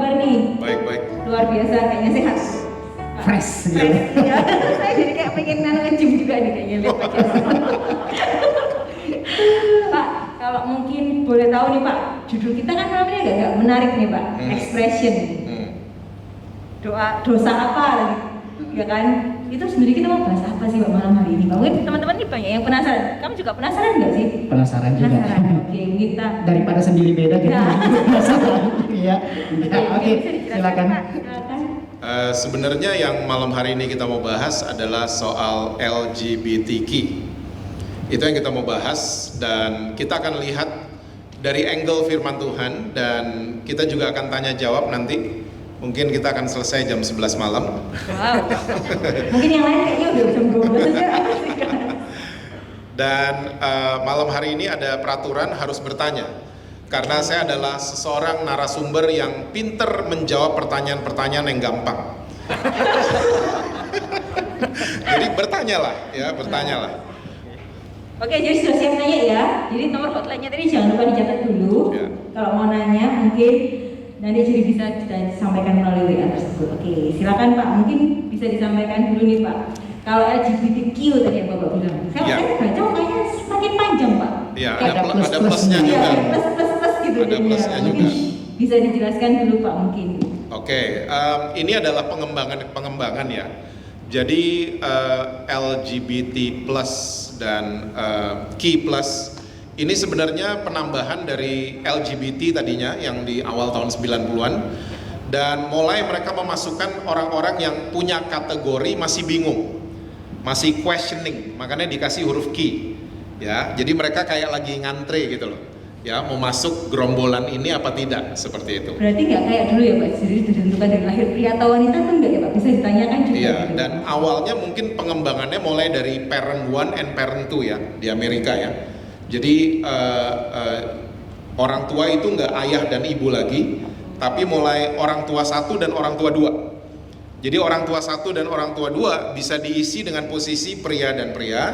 kabar nih? Baik. Luar biasa, kayaknya sehat. Fresh. Ya. Saya jadi kayak pengen nge-gym juga nih kayaknya lihat Pak Jas. Pak, kalau mungkin boleh tahu nih Pak, judul kita kan malam ini agak menarik nih Pak, expression. Dosa apa lagi? Ya kan? Itu sebenarnya kita mau bahas apa sih Pak malam hari ini? Pak, mungkin teman-teman nih banyak yang penasaran. Kamu juga penasaran nggak sih? Penasaran juga. Penasaran. Oke, kita Daripada sendiri beda jadi penasaran. Iya. Oke, silakan. Sebenarnya yang malam hari ini kita mau bahas adalah soal LGBTQ. Itu yang kita mau bahas, dan kita akan lihat dari angle firman Tuhan, dan kita juga akan tanya jawab nanti. Mungkin kita akan selesai jam 11 malam. Wow. Mungkin yang lain kayaknya udah jam 12 aja. Dan malam hari ini ada peraturan harus bertanya. Karena saya adalah seseorang narasumber yang pinter menjawab pertanyaan-pertanyaan yang gampang. Jadi bertanyalah. Oke, jadi sudah siap nanya ya. Jadi nomor hotline-nya tadi jangan lupa dicatat dulu. Ya. Kalau mau nanya mungkin nanti jadi bisa disampaikan melalui WA tersebut. Oke, silakan Pak. Mungkin bisa disampaikan dulu nih Pak. Kalau LGBTQ tadi yang Bapak bilang, saya baca kayaknya semakin panjang Pak. Iya, ada plusnya juga. Iya, plus gitu. Ada plusnya juga. Mungkin bisa dijelaskan dulu Pak mungkin. Oke, ini adalah pengembangan ya. Jadi LGBT plus dan Q plus ini sebenarnya penambahan dari LGBT tadinya yang di awal tahun 90-an, dan mulai mereka memasukkan orang-orang yang punya kategori masih bingung, masih questioning, makanya dikasih huruf Q ya. Jadi mereka kayak lagi ngantre gitu loh ya, mau masuk gerombolan ini apa tidak, seperti itu. Berarti nggak kayak dulu ya Pak, jadi ditentukan dari lahir pria atau wanita kan nggak ya Pak, bisa ditanyakan juga. Iya, gitu. dan awalnya mungkin pengembangannya mulai dari parent 1 and parent 2 ya di Amerika ya. Jadi orang tua itu nggak ayah dan ibu lagi, tapi mulai orang tua 1 dan orang tua 2. Jadi orang tua 1 dan orang tua 2 bisa diisi dengan posisi pria dan pria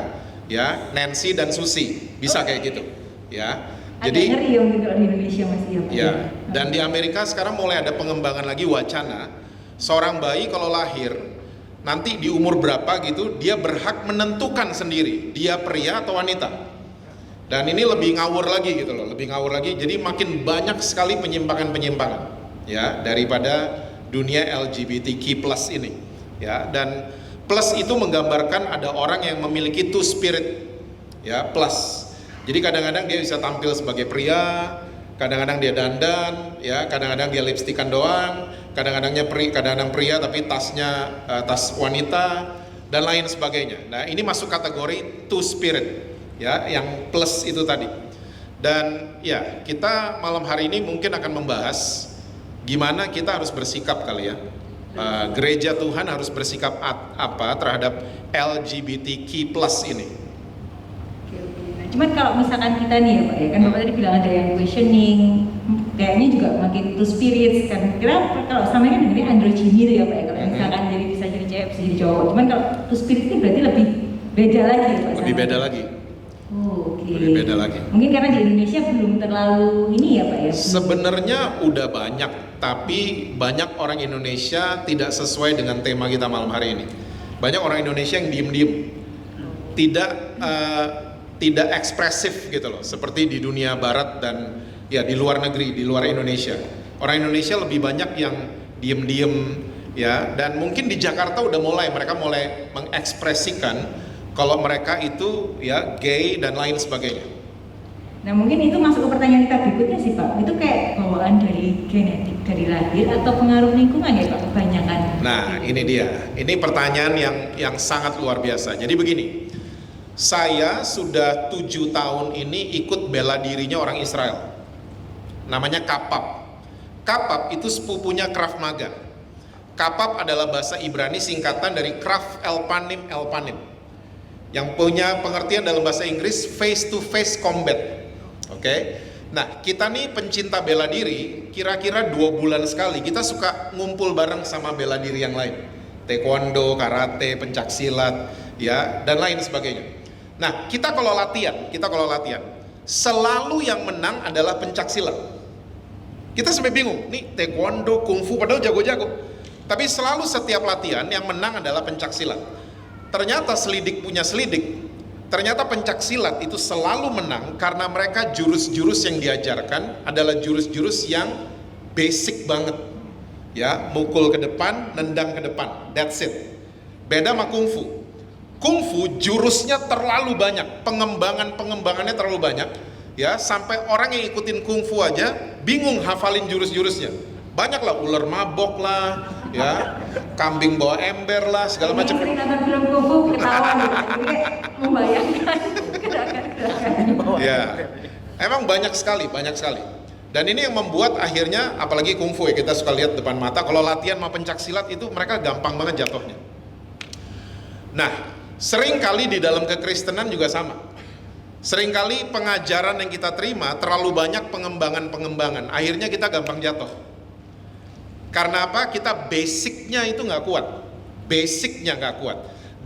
ya, Nancy dan Susi, bisa kayak gitu ya. Jadi ngeri ya mungkin kalau di Indonesia masih ya Pak. Ya, dan di Amerika sekarang mulai ada pengembangan lagi wacana seorang bayi kalau lahir nanti di umur berapa gitu dia berhak menentukan sendiri dia pria atau wanita. Dan ini lebih ngawur lagi gitu loh, lebih ngawur lagi. Jadi makin banyak sekali penyimpangan-penyimpangan ya daripada dunia LGBTQ plus ini ya. Dan plus itu menggambarkan ada orang yang memiliki two spirit ya, plus. Jadi kadang-kadang dia bisa tampil sebagai pria, kadang-kadang dia dandan ya, kadang-kadang dia lipstikan doang, kadang-kadang pria tapi tasnya tas wanita dan lain sebagainya. Nah, ini masuk kategori two spirit ya, yang plus itu tadi. Dan ya, kita malam hari ini mungkin akan membahas gimana kita harus bersikap kali ya. Gereja Tuhan harus bersikap apa terhadap LGBTQ plus ini. Nah, cuman kalau misalkan kita nih ya Pak ya, kan Bapak tadi bilang ada yang questioning, kayaknya juga makin two spirits kan. Kira kalau sama kan ini androgyny itu ya Pak ya, kalau misalkan jadi bisa jadi cewek bisa jadi cowok. Cuman kalau two spirit ini berarti lebih beda lagi ya Pak. Lebih beda lagi. Oke. Lebih beda lagi. Mungkin karena di Indonesia belum terlalu ini ya Pak ya. Sebenarnya udah banyak, tapi banyak orang Indonesia tidak sesuai dengan tema kita malam hari ini. Banyak orang Indonesia yang diem-diem, tidak ekspresif gitu loh, seperti di dunia Barat dan ya di luar negeri, di luar Indonesia. Orang Indonesia lebih banyak yang diem-diem ya, dan mungkin di Jakarta mereka mulai mengekspresikan kalau mereka itu ya gay dan lain sebagainya. Nah mungkin itu masuk ke pertanyaan kita berikutnya sih Pak. Itu kayak bawaan dari genetik dari lahir atau pengaruh lingkungan ya Pak kebanyakan? Nah ini dia, ini pertanyaan yang sangat luar biasa. Jadi begini, saya sudah 7 tahun ini ikut bela dirinya orang Israel. Namanya Kapap. Kapap itu sepupunya Krav Maga. Kapap adalah bahasa Ibrani singkatan dari Krav Elpanim Elpanim, yang punya pengertian dalam bahasa Inggris face to face combat. Oke. Nah, kita nih pencinta bela diri, kira-kira 2 bulan sekali kita suka ngumpul bareng sama bela diri yang lain. Taekwondo, karate, pencak silat, ya, dan lain sebagainya. Nah, kita kalau latihan, selalu yang menang adalah pencak silat. Kita sampai bingung, nih taekwondo, kungfu, padahal jago-jago. Tapi selalu setiap latihan yang menang adalah pencak silat. Ternyata selidik punya selidik, ternyata pencak silat itu selalu menang karena mereka jurus-jurus yang diajarkan adalah jurus-jurus yang basic banget. Ya, mukul ke depan, nendang ke depan, that's it. Beda sama kungfu. Kungfu jurusnya terlalu banyak, pengembangannya terlalu banyak. Ya, sampai orang yang ikutin kungfu aja bingung hafalin jurus-jurusnya. Banyak lah, ular mabok lah, ya, kambing bawa ember lah, segala macam. Sering nonton film kungfu ketawa gitu, jadi kayak membayangkan gerakan-gerakan. Ya, emang banyak sekali. Dan ini yang membuat akhirnya, apalagi kungfu ya, kita suka lihat depan mata, kalau latihan sama pencak silat itu mereka gampang banget jatuhnya. Nah, sering kali di dalam kekristenan juga sama. Seringkali pengajaran yang kita terima terlalu banyak pengembangan, akhirnya kita gampang jatuh. Karena apa? Kita basicnya itu nggak kuat.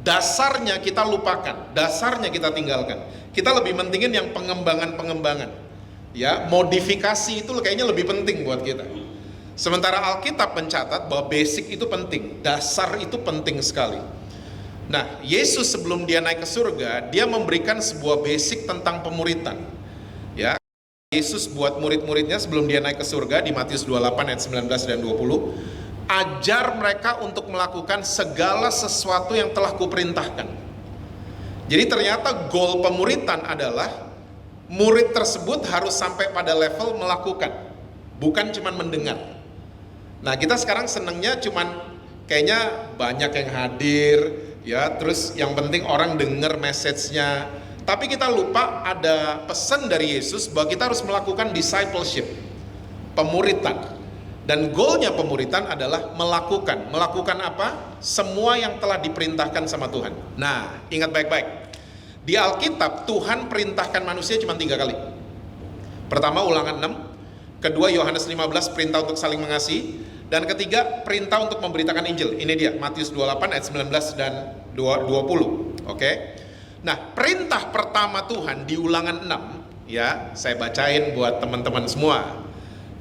Dasarnya kita lupakan, dasarnya kita tinggalkan. Kita lebih mentingin yang pengembangan. Ya, modifikasi itu kayaknya lebih penting buat kita. Sementara Alkitab mencatat bahwa basic itu penting, dasar itu penting sekali. Nah, Yesus sebelum dia naik ke surga, dia memberikan sebuah basic tentang pemuritan. Ya, Yesus buat murid-muridnya sebelum dia naik ke surga di Matius 28 ayat 19 dan 20, ajar mereka untuk melakukan segala sesuatu yang telah kuperintahkan. Jadi ternyata goal pemuritan adalah murid tersebut harus sampai pada level melakukan, bukan cuma mendengar. Nah, kita sekarang senengnya cuman kayaknya banyak yang hadir, ya, terus yang penting orang dengar message-nya. Tapi kita lupa ada pesan dari Yesus bahwa kita harus melakukan discipleship, pemuritan. Dan goalnya pemuritan adalah melakukan. Melakukan apa? Semua yang telah diperintahkan sama Tuhan. Nah, ingat baik-baik. Di Alkitab, Tuhan perintahkan manusia cuma 3 kali. Pertama, Ulangan 6. Kedua, Yohanes 15, perintah untuk saling mengasihi. Dan ketiga, perintah untuk memberitakan Injil. Ini dia, Matius 28 ayat 19 dan 20. Oke? Nah, perintah pertama Tuhan di Ulangan 6, ya, saya bacain buat teman-teman semua.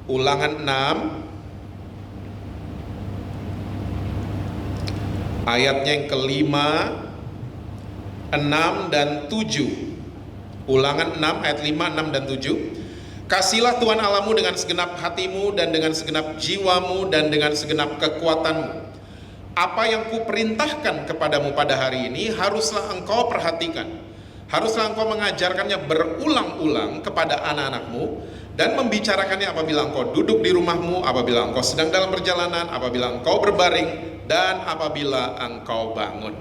Ulangan 6, ayatnya yang kelima, 6 dan 7. Ulangan 6 ayat 5, 6 dan 7. Kasihlah Tuhan Allahmu dengan segenap hatimu dan dengan segenap jiwamu dan dengan segenap kekuatanmu. Apa yang kuperintahkan kepadamu pada hari ini haruslah engkau perhatikan. Haruslah engkau mengajarkannya berulang-ulang kepada anak-anakmu dan membicarakannya apabila engkau duduk di rumahmu, apabila engkau sedang dalam perjalanan, apabila engkau berbaring, dan apabila engkau bangun.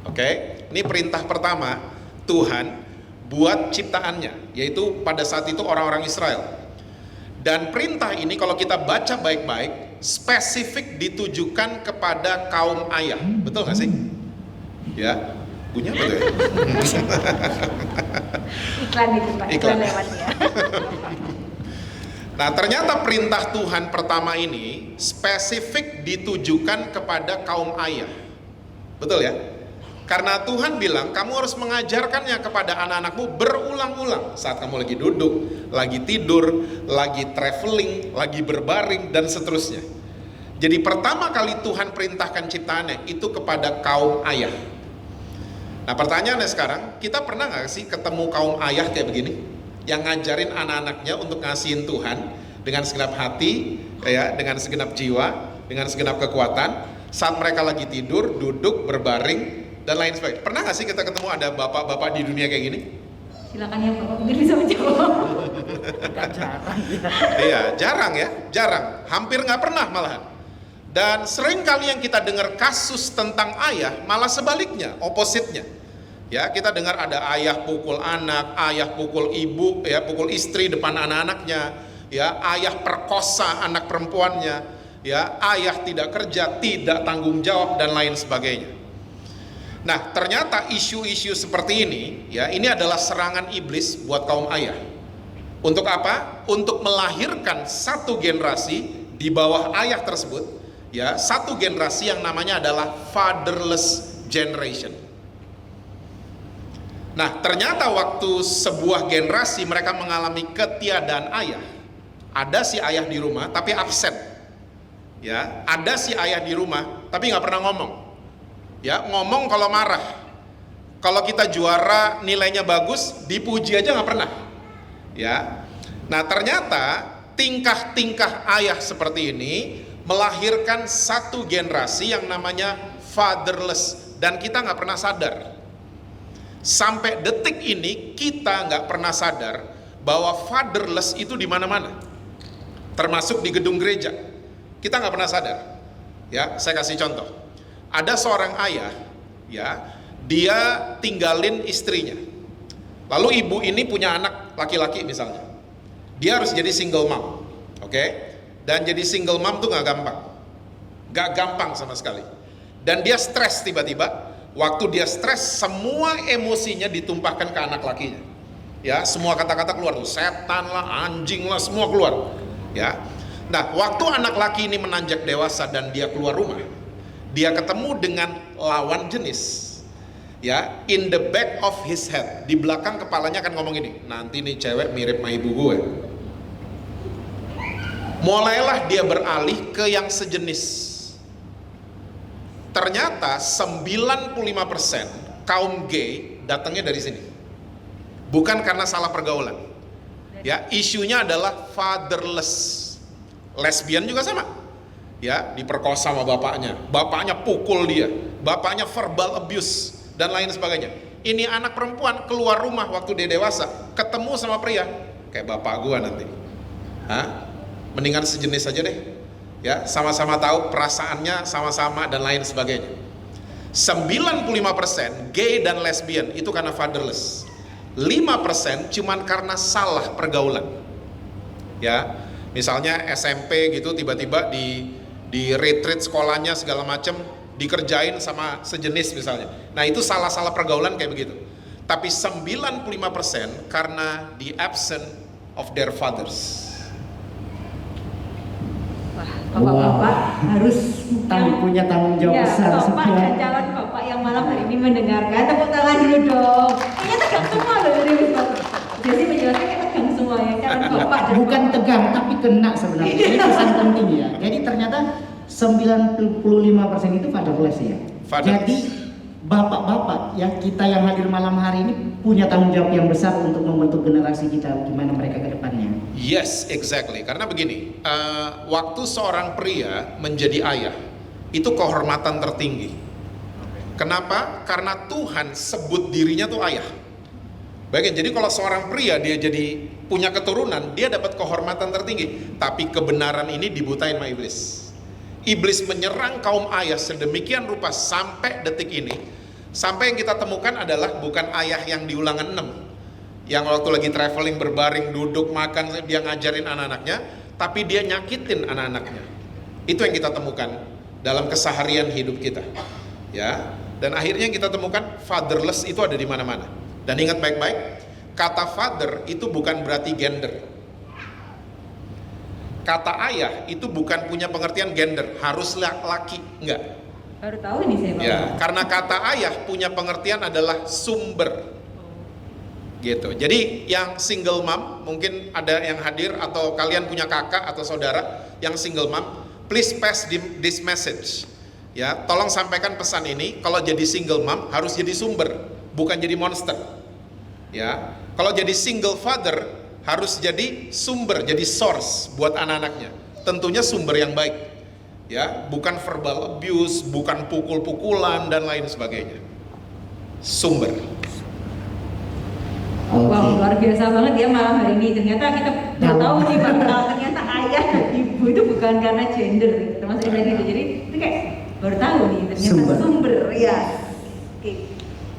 Oke? Ini perintah pertama Tuhan buat ciptaannya, yaitu pada saat itu orang-orang Israel. Dan perintah ini kalau kita baca baik-baik, spesifik ditujukan kepada kaum ayah. Betul nggak sih? Ya, punya betul ya? Iklan itu Pak, iklan lewat ya. Nah, ternyata perintah Tuhan pertama ini spesifik ditujukan kepada kaum ayah. Betul ya? Karena Tuhan bilang, kamu harus mengajarkannya kepada anak-anakmu berulang-ulang. Saat kamu lagi duduk, lagi tidur, lagi traveling, lagi berbaring, dan seterusnya. Jadi pertama kali Tuhan perintahkan ciptaannya, itu kepada kaum ayah. Nah, pertanyaannya sekarang, kita pernah gak sih ketemu kaum ayah kayak begini? Yang ngajarin anak-anaknya untuk ngasihin Tuhan dengan segenap hati, ya, dengan segenap jiwa, dengan segenap kekuatan. Saat mereka lagi tidur, duduk, berbaring, dan lain sebagainya. Pernah gak sih kita ketemu ada bapak-bapak di dunia kayak gini? Silakan ya Bapak, mungkin bisa menjawab. Jarang ya. Iya, jarang. Hampir nggak pernah malahan. Dan sering kali yang kita dengar kasus tentang ayah, malah sebaliknya, opposite-nya. Ya, kita dengar ada ayah pukul anak, ayah pukul ibu, ya, pukul istri depan anak-anaknya, ya, ayah perkosa anak perempuannya, ya, ayah tidak kerja, tidak tanggung jawab, dan lain sebagainya. Nah, ternyata isu-isu seperti ini, ya, ini adalah serangan iblis buat kaum ayah. Untuk apa? Untuk melahirkan satu generasi di bawah ayah tersebut, ya, satu generasi yang namanya adalah fatherless generation. Nah, ternyata waktu sebuah generasi mereka mengalami ketiadaan ayah, Ada si ayah di rumah tapi absen. Ya, ada si ayah di rumah tapi nggak pernah ngomong. Ya, ngomong kalau marah. Kalau kita juara nilainya bagus, dipuji aja nggak pernah. Ya. Nah, ternyata tingkah-tingkah ayah seperti ini melahirkan satu generasi yang namanya fatherless, dan kita nggak pernah sadar. Sampai detik ini kita nggak pernah sadar bahwa fatherless itu di mana-mana, termasuk di gedung gereja. Kita nggak pernah sadar. Ya, saya kasih contoh. Ada seorang ayah, ya, dia tinggalin istrinya. Lalu ibu ini punya anak laki-laki misalnya. Dia harus jadi single mom, oke? Dan jadi single mom tuh nggak gampang sama sekali. Dan dia stres tiba-tiba. Waktu dia stres, semua emosinya ditumpahkan ke anak lakinya. Ya, semua kata-kata keluar tuh, setan lah, anjing lah, semua keluar. Ya. Nah, waktu anak laki ini menanjak dewasa dan dia keluar rumah, dia ketemu dengan lawan jenis. Ya, in the back of his head, di belakang kepalanya akan ngomong ini, nanti nih cewek mirip sama ibu gue. Mulailah dia beralih ke yang sejenis. Ternyata 95% kaum gay datangnya dari sini. Bukan karena salah pergaulan. Ya, isunya adalah fatherless. Lesbian juga sama. Ya, diperkosa sama bapaknya. Bapaknya pukul dia, bapaknya verbal abuse dan lain sebagainya. Ini anak perempuan keluar rumah waktu dia dewasa, ketemu sama pria kayak bapak gua nanti. Hah? Mendingan sejenis aja deh. Ya, sama-sama tahu perasaannya sama-sama dan lain sebagainya. 95% gay dan lesbian itu karena fatherless. 5% cuman karena salah pergaulan. Ya, misalnya SMP gitu tiba-tiba di retreat sekolahnya segala macam dikerjain sama sejenis misalnya. Nah, itu salah-salah pergaulan kayak begitu. Tapi 95% karena the absence of their fathers. Bapak-bapak harus punya tanggung jawab besar. Bapak dan calon bapak yang malam hari ini mendengarkan, tepuk tangan dulu dong. Kayaknya tegang semua loh dari Jadi menjelaskan kayak tegang semua ya, calon bapak dan Bukan tegang, tapi kena sebenarnya. Ini pesan penting ya. Jadi ternyata 95% itu fatherless ya. Jadi bapak-bapak yang kita yang hadir malam hari ini punya tanggung jawab yang besar untuk membentuk generasi kita, gimana mereka ke depannya. Yes, exactly. Karena begini, waktu seorang pria menjadi ayah, itu kehormatan tertinggi. Kenapa? Karena Tuhan sebut dirinya tuh ayah. Baik, jadi kalau seorang pria dia jadi punya keturunan, dia dapat kehormatan tertinggi. Tapi kebenaran ini dibutain sama iblis. Iblis menyerang kaum ayah sedemikian rupa sampai detik ini. Sampai yang kita temukan adalah bukan ayah yang di Ulangan 6, yang waktu lagi traveling berbaring, duduk, makan, dia ngajarin anak-anaknya, tapi dia nyakitin anak-anaknya. Itu yang kita temukan dalam keseharian hidup kita. Ya, dan akhirnya kita temukan fatherless itu ada di mana-mana. Dan ingat baik-baik, kata father itu bukan berarti gender. Kata ayah itu bukan punya pengertian gender, harus laki, enggak. baru tahu ini saya Pak. Ya, karena kata ayah punya pengertian adalah sumber. Gitu. Jadi yang single mom, mungkin ada yang hadir atau kalian punya kakak atau saudara yang single mom, please pass this message. Ya, tolong sampaikan pesan ini, kalau jadi single mom harus jadi sumber, bukan jadi monster. Ya. Kalau jadi single father harus jadi sumber, jadi source buat anak-anaknya. Tentunya sumber yang baik. Ya, bukan verbal abuse, bukan pukul-pukulan dan lain sebagainya. Sumber. Wow, luar biasa banget ya malam hari ini. Ternyata kita nggak tahu nih Pak, kalau ternyata ayah dan ibu itu bukan karena gender, termasuk dari itu. Jadi itu kayak baru tahu nih ternyata sumber ya. Oke.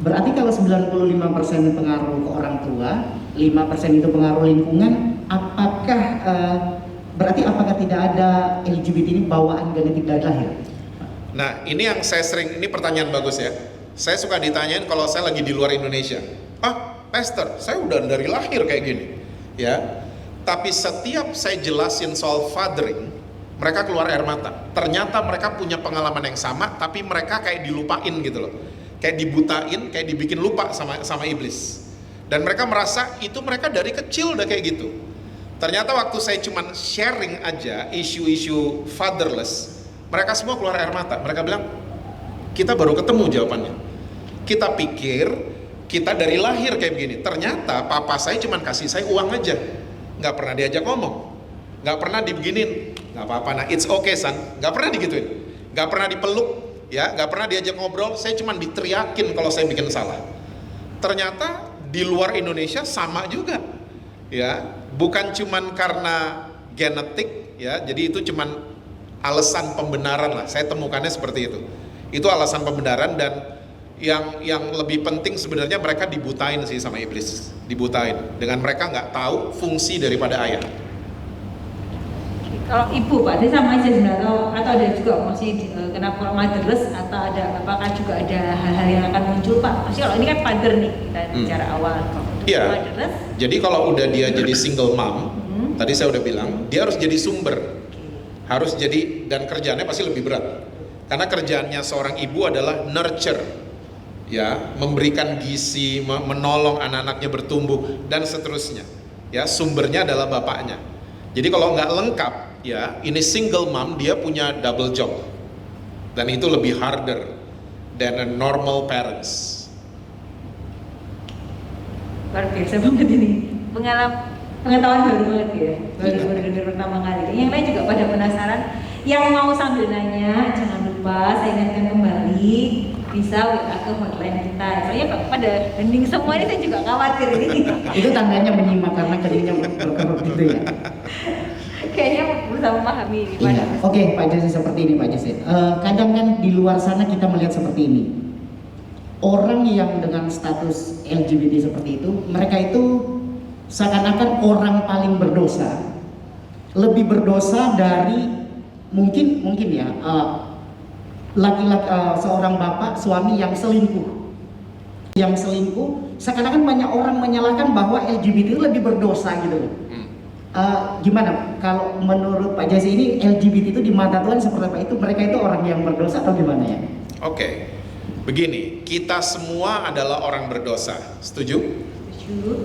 Berarti kalau 95% pengaruh ke orang tua, 5% itu pengaruh lingkungan, apakah apakah tidak ada LGBT ini bawaan genetik dari lahir? Nah, ini yang saya sering, ini pertanyaan bagus ya. Saya suka ditanyain kalau saya lagi di luar Indonesia. Pastor, saya udah dari lahir kayak gini. Ya. Tapi setiap saya jelasin soal fathering, mereka keluar air mata. Ternyata mereka punya pengalaman yang sama, tapi mereka kayak dilupain gitu loh. Kayak dibutain, kayak dibikin lupa sama iblis. Dan mereka merasa itu mereka dari kecil udah kayak gitu. Ternyata waktu saya cuman sharing aja isu-isu fatherless, mereka semua keluar air mata. Mereka bilang, kita baru ketemu jawabannya. Kita pikir kita dari lahir kayak begini. Ternyata papa saya cuman kasih saya uang aja, nggak pernah diajak ngomong, nggak pernah dibeginin. Nggak apa-apa, nah it's okay son, nggak pernah digituin, nggak pernah dipeluk, ya, nggak pernah diajak ngobrol. Saya cuman diteriakin kalau saya bikin salah. Ternyata di luar Indonesia sama juga, ya, bukan cuman karena genetik, ya, jadi itu cuman alasan pembenaran lah. Saya temukannya seperti itu. Itu alasan pembenaran, dan yang lebih penting sebenarnya mereka dibutain sih sama iblis, dibutain dengan mereka nggak tahu fungsi daripada ayah. Kalau ibu Pak, itu sama aja sebenarnya, atau ada juga masih kenapa motherless, atau ada apakah juga ada hal-hal yang akan muncul Pak? Masih kalau ini kan father nih kita bicara awal, kalau untuk Iya. motherless. Jadi kalau udah dia jadi single mom, tadi saya udah bilang dia harus jadi sumber, harus jadi, dan kerjaannya pasti lebih berat. Karena kerjaannya seorang ibu adalah nurture, ya, memberikan gizi, menolong anak-anaknya bertumbuh dan seterusnya. Ya, sumbernya adalah bapaknya. Jadi kalau nggak lengkap, ya, ini single mom, dia punya double job, dan itu lebih harder than a normal parents. Luar biasa banget ini, pengetahuan baru banget ya, baru dengar pertama kali. Yang lain juga pada penasaran, yang mau sambil nanya jangan lupa saya ingatkan kembali bisa WA ke hotline kita. Soalnya pada hening semua ini, saya juga khawatir ini. Itu tandanya menyimak karena keningnya berkerut gitu ya. Kayaknya berusaha memahami Iya. gimana. Oke, Pak Jesse, seperti ini Pak Jesse. Kadang kan di luar sana kita melihat seperti ini. Orang yang dengan status LGBT seperti itu, mereka itu seakan-akan orang paling berdosa, lebih berdosa dari mungkin ya laki-laki, seorang bapak suami yang selingkuh. Seakan-akan banyak orang menyalahkan bahwa LGBT itu lebih berdosa gitu loh. Gimana kalau menurut Pak Jesse ini LGBT itu di mata Tuhan seperti apa? Itu mereka itu orang yang berdosa atau gimana ya? Oke, begini, kita semua adalah orang berdosa, setuju? Setuju.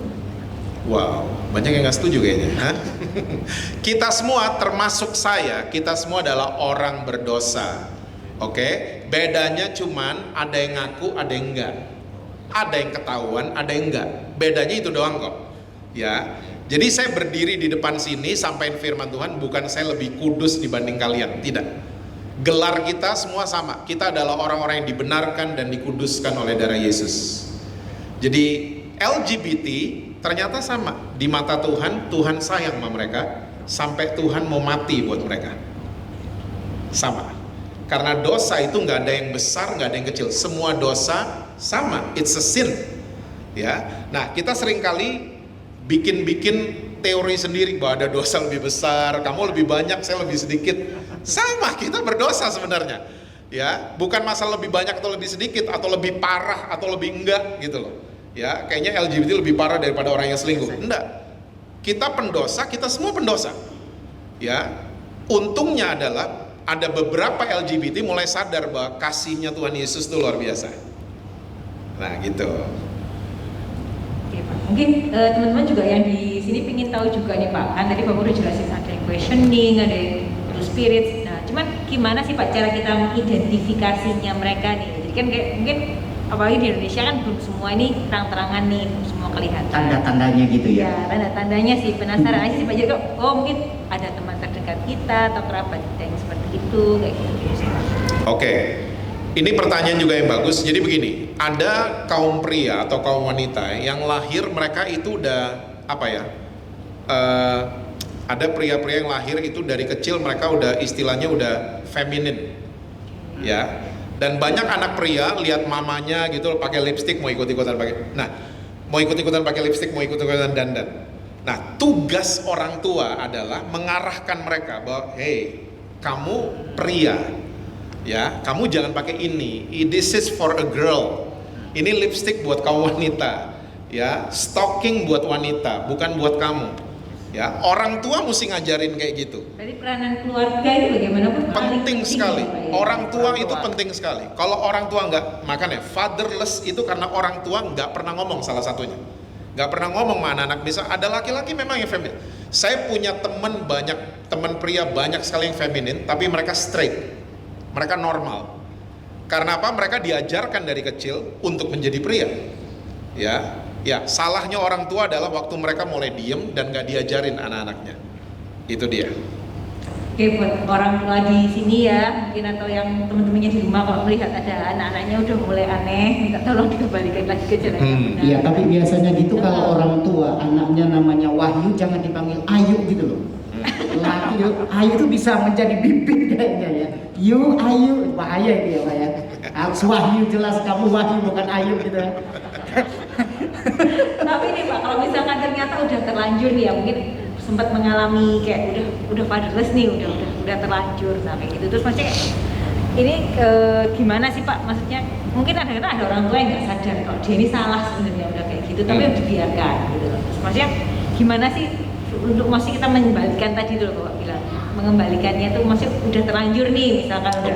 Wow, banyak yang nggak setuju kayaknya. Hah? Kita semua, termasuk saya, kita semua adalah orang berdosa. Oke, bedanya cuman ada yang ngaku, ada yang enggak. Ada yang ketahuan, ada yang enggak. Bedanya itu doang kok. Ya, jadi saya berdiri di depan sini sampaikan firman Tuhan, bukan saya lebih kudus dibanding kalian, tidak. Gelar kita semua sama. Kita adalah orang-orang yang dibenarkan dan dikuduskan oleh darah Yesus. Jadi LGBT ternyata sama di mata Tuhan. Tuhan sayang sama mereka sampai Tuhan mau mati buat mereka. Sama. Karena dosa itu nggak ada yang besar, nggak ada yang kecil. Semua dosa sama. It's a sin. Ya. Nah, kita seringkali bikin teori sendiri bahwa ada dosa lebih besar, kamu lebih banyak, saya lebih sedikit. Sama, kita berdosa sebenarnya. Ya, bukan masalah lebih banyak atau lebih sedikit, atau lebih parah atau lebih enggak gitu loh. Ya, kayaknya LGBT lebih parah daripada orang yang selingkuh. Enggak. Kita pendosa, kita semua pendosa. Ya. Untungnya adalah ada beberapa LGBT mulai sadar bahwa kasihnya Tuhan Yesus itu luar biasa. Nah, gitu. Oke Pak, mungkin teman-teman juga yang di sini ingin tahu juga nih Pak, kan tadi Bapak udah jelasin ada yang questioning, ada yang spirits. Nah, cuman gimana sih Pak cara kita mengidentifikasinya mereka nih? Jadi kan kayak mungkin apalagi di Indonesia kan belum semua ini terang-terangan nih, belum semua kelihatan. Tanda-tandanya gitu ya. Ya, tanda-tandanya sih penasaran aja sih Pak. Jadi oh mungkin ada teman terdekat kita atau kerabat kita yang seperti itu kayak gitu. Oke. Ini pertanyaan juga yang bagus. Jadi begini, ada kaum pria atau kaum wanita yang lahir mereka itu udah apa ya? Ada pria-pria yang lahir itu dari kecil mereka udah istilahnya udah feminin, ya. Dan banyak anak pria lihat mamanya gitu pakai lipstik mau ikut-ikutan pakai. Nah, mau ikut-ikutan pakai lipstik, mau ikut-ikutan dandan. Nah, tugas orang tua adalah mengarahkan mereka bahwa, hey, kamu pria. Ya, kamu jangan pakai ini. This is for a girl. Ini lipstick buat kaum wanita. Ya, stocking buat wanita, bukan buat kamu. Ya, orang tua mesti ngajarin kayak gitu. Jadi peranan keluarga itu bagaimanapun Penting sekali. ya, Pak, ya? Orang tua itu penting sekali. Kalau orang tua nggak, makanya fatherless itu karena orang tua nggak pernah ngomong salah satunya. nggak pernah ngomong sama anak-anak. Bisa ada laki-laki memang yang feminin. Saya punya teman pria banyak sekali yang feminin, tapi mereka straight, mereka normal. Karena apa? Mereka diajarkan dari kecil untuk menjadi pria. Ya, salahnya orang tua adalah waktu mereka mulai diem dan nggak diajarin anak-anaknya. Itu dia. Oke, buat orang tua di sini ya, mungkin atau yang teman-temannya di rumah kalau melihat ada anak-anaknya udah mulai aneh, minta tolong dikembalikan lagi ke jalan yang benar. Iya, tapi biasanya gitu kalau orang tua anaknya namanya Wahyu jangan dipanggil Ayu gitu loh. Laki Ayu itu bisa menjadi bibit kayaknya ya. Ayu, bahaya itu ya Pak ya. Harus Wahyu, jelas kamu Wahyu bukan Ayu gitu ya. Tapi nih Pak, kalau misalkan ternyata udah terlanjur nih ya, mungkin sempat mengalami kayak udah fatherless nih, udah terlanjur sampai gitu. Terus maksudnya ini gimana sih Pak? Maksudnya mungkin ada orang tua yang nggak sadar kalau dia ini salah sebenarnya udah kayak gitu, tapi udah dibiarkan gitu. Terus maksudnya gimana sih untuk masih kita mengembalikan tadi tuh Bapak bilang, mengembalikannya tuh masih udah terlanjur nih misalkan udah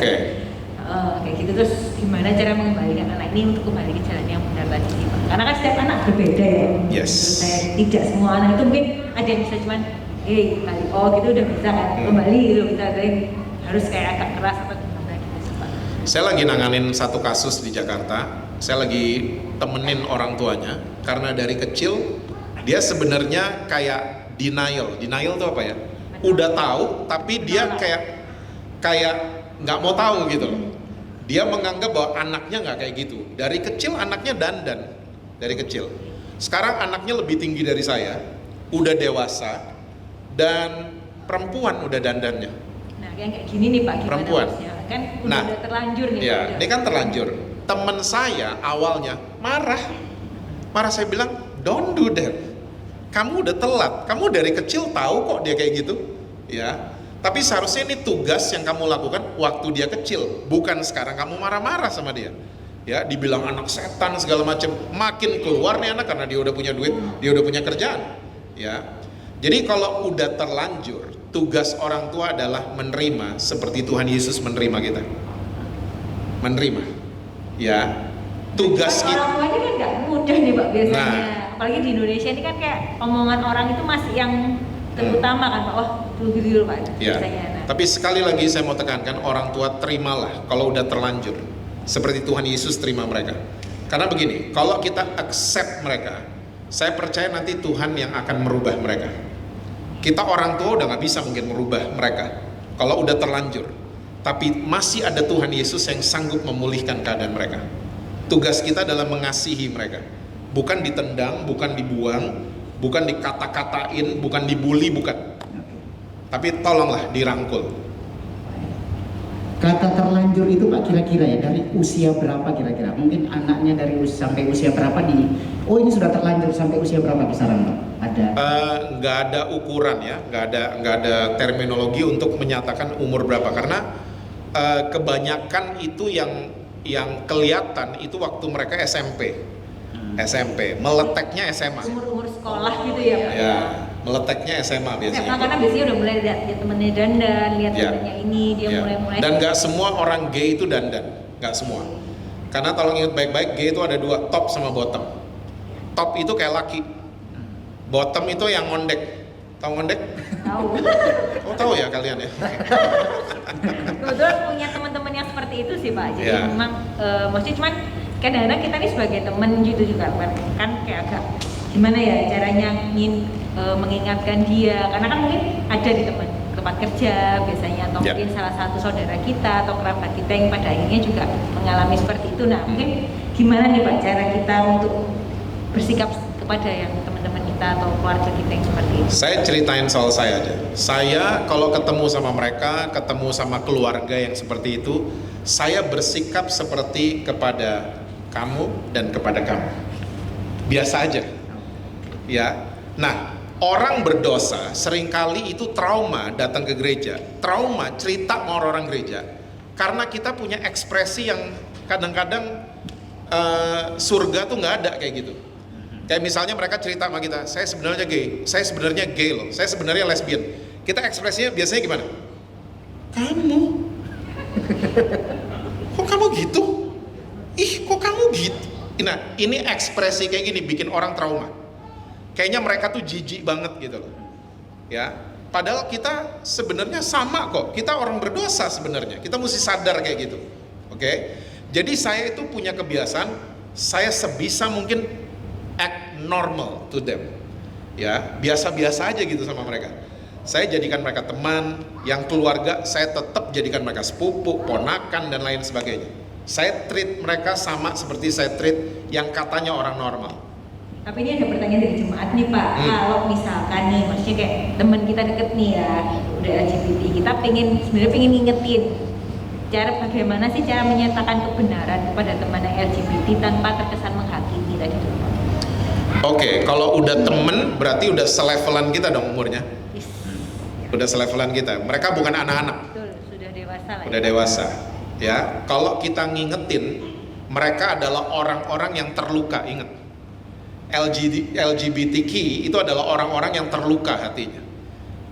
kayak gitu, terus gimana cara mengembalikan anak ini untuk kembali ke jalan yang benar tadi sih Pak? Karena kan setiap anak berbeda ya. Yes. Menurut saya tidak semua anak itu mungkin ada yang bisa cuman balik gitu udah bisa kan kembali gitu, bisa ada yang harus kayak agak keras atau gimana gitu sih Pak. Saya lagi nanganin satu kasus di Jakarta. Saya lagi temenin orang tuanya karena dari kecil dia sebenarnya kayak denial itu apa ya? Udah tahu tapi dia kayak nggak mau tahu gitu loh. Dia menganggap bahwa anaknya nggak kayak gitu. Dari kecil anaknya dandan, dari kecil. Sekarang anaknya lebih tinggi dari saya, udah dewasa, dan perempuan udah dandannya. Nah kayak gini nih Pak, gimana Perempuan. Maksudnya? Kan udah terlanjur nih. Ya, udah. ini kan terlanjur. Temen saya awalnya marah, saya bilang, don't do that. Kamu udah telat, kamu dari kecil tahu kok dia kayak gitu, ya. Tapi seharusnya ini tugas yang kamu lakukan waktu dia kecil, bukan sekarang kamu marah-marah sama dia. Ya, dibilang anak setan segala macam. Makin keluar nih anak karena dia udah punya duit, dia udah punya kerjaan. Ya. Jadi kalau udah terlanjur, tugas orang tua adalah menerima seperti Tuhan Yesus menerima kita. Menerima. Ya. Tugas kita. Orang tua ini kan nggak mudah nih Pak biasanya. Nah, apalagi di Indonesia ini kan kayak omongan orang itu masih yang terutama kan Pak. Oh, dulu Pak. Ya. Biasanya. Nah. Tapi sekali lagi saya mau tekankan, orang tua terimalah kalau udah terlanjur. Seperti Tuhan Yesus terima mereka. Karena begini, kalau kita accept mereka, saya percaya nanti Tuhan yang akan merubah mereka. Kita orang tua udah nggak bisa mungkin merubah mereka kalau udah terlanjur. Tapi masih ada Tuhan Yesus yang sanggup memulihkan keadaan mereka. Tugas kita adalah mengasihi mereka. Bukan ditendang, bukan dibuang, bukan dikata-katain, bukan dibully, bukan. Tapi tolonglah dirangkul. Kata terlanjur itu Pak kira-kira ya dari usia berapa kira-kira? Mungkin anaknya dari sampai usia berapa oh ini sudah terlanjur sampai usia berapa kisaran Pak? Ada? Nggak ada ukuran ya, nggak ada terminologi untuk menyatakan umur berapa karena kebanyakan itu yang kelihatan itu waktu mereka SMP, meleteknya SMA. Umur sekolah gitu ya Pak. Ya, meleteknya SMA biasanya. Karena biasanya udah mulai lihat temennya dandan, lihat temennya ini dia mulai. Dan nggak semua orang gay itu dandan, nggak semua. Karena tolong ingat baik-baik, gay itu ada dua, top sama bottom. Top itu kayak laki, bottom itu yang ngondek. Tahu ngondek? Tahu. Oh tahu ya kalian ya. Kebetulan punya teman-teman yang seperti itu sih Pak. Jadi Yeah. memang maksudnya cuman kadang-kadang kita nih sebagai teman gitu juga kan kayak agak gimana ya caranya mengingatkan dia karena kan mungkin ada di tempat kerja biasanya atau Yeah. mungkin salah satu saudara kita atau kerabat kita yang pada akhirnya juga mengalami seperti itu. Nah mungkin gimana nih Pak cara kita untuk bersikap kepada yang teman-teman kita atau keluarga kita yang seperti itu? Saya ceritain soal saya aja. Saya kalau ketemu sama mereka, ketemu sama keluarga yang seperti itu, saya bersikap seperti kepada kamu dan kepada kamu. Biasa aja. Ya. Nah, orang berdosa seringkali itu trauma datang ke gereja. Trauma cerita sama orang gereja. Karena kita punya ekspresi yang kadang-kadang surga tuh nggak ada kayak gitu. Kayak misalnya mereka cerita sama kita, saya sebenarnya gay loh, saya sebenarnya lesbian. Kita ekspresinya biasanya gimana? Kamu? Kok kamu gitu? Ih, kok kamu gitu? Nah, ini ekspresi kayak gini bikin orang trauma. kayaknya mereka tuh jijik banget gitu loh. Ya, padahal kita sebenarnya sama kok. Kita orang berdosa sebenarnya. Kita mesti sadar kayak gitu. Oke? Jadi saya itu punya kebiasaan, saya sebisa mungkin act normal to them. Ya, biasa-biasa aja gitu sama mereka. Saya jadikan mereka teman, yang keluarga saya tetap jadikan mereka sepupu, ponakan dan lain sebagainya. Saya treat mereka sama seperti saya treat yang katanya orang normal. Tapi ini ada pertanyaan dari jemaat nih Pak, kalau misalkan nih, maksudnya kayak teman kita deket nih ya, udah LGBT, kita sebenarnya pengen ngingetin cara bagaimana sih cara menyatakan kebenaran kepada teman LGBT tanpa terkesan menghakimi tadi tuh. Oke, kalau udah temen berarti udah selevelan kita dong umurnya. Udah selevelan kita. Mereka bukan anak-anak. Betul, sudah dewasa lah. Udah dewasa. Ya, kalau kita ngingetin, mereka adalah orang-orang yang terluka. Ingat, LGBTQ itu adalah orang-orang yang terluka hatinya.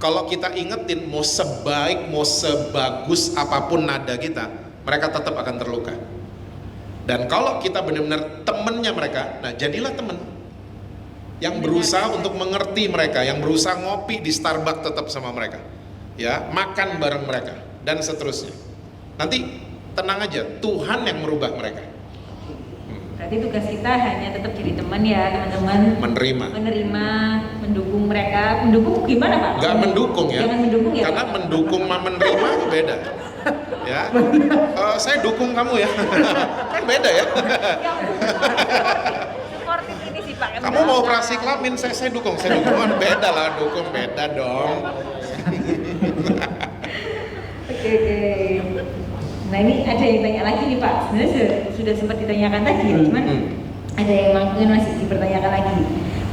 Kalau kita ingetin, mau sebaik, mau sebagus apapun nada kita, mereka tetap akan terluka. Dan kalau kita benar-benar temennya mereka, nah jadilah temen yang berusaha untuk mengerti mereka, yang berusaha ngopi di Starbucks tetap sama mereka, ya, makan bareng mereka, dan seterusnya. Nanti tenang aja, Tuhan yang merubah mereka. Berarti tugas kita hanya tetap jadi teman ya teman-teman. Menerima, mendukung mereka. Mendukung gimana Pak? Gak mendukung ya. Jangan mendukung ya. Karena mendukung sama menerima itu beda. Ya, saya dukung kamu ya. Kan beda ya. Supportif ini sih Pak. Kamu mau operasi kelamin, saya dukung. Kan beda lah, dukung beda dong. Oke. Nah ini ada yang tanya lagi nih Pak, sebenarnya sudah sempat ditanyakan tadi ya, cuman ada yang mungkin masih dipertanyakan lagi.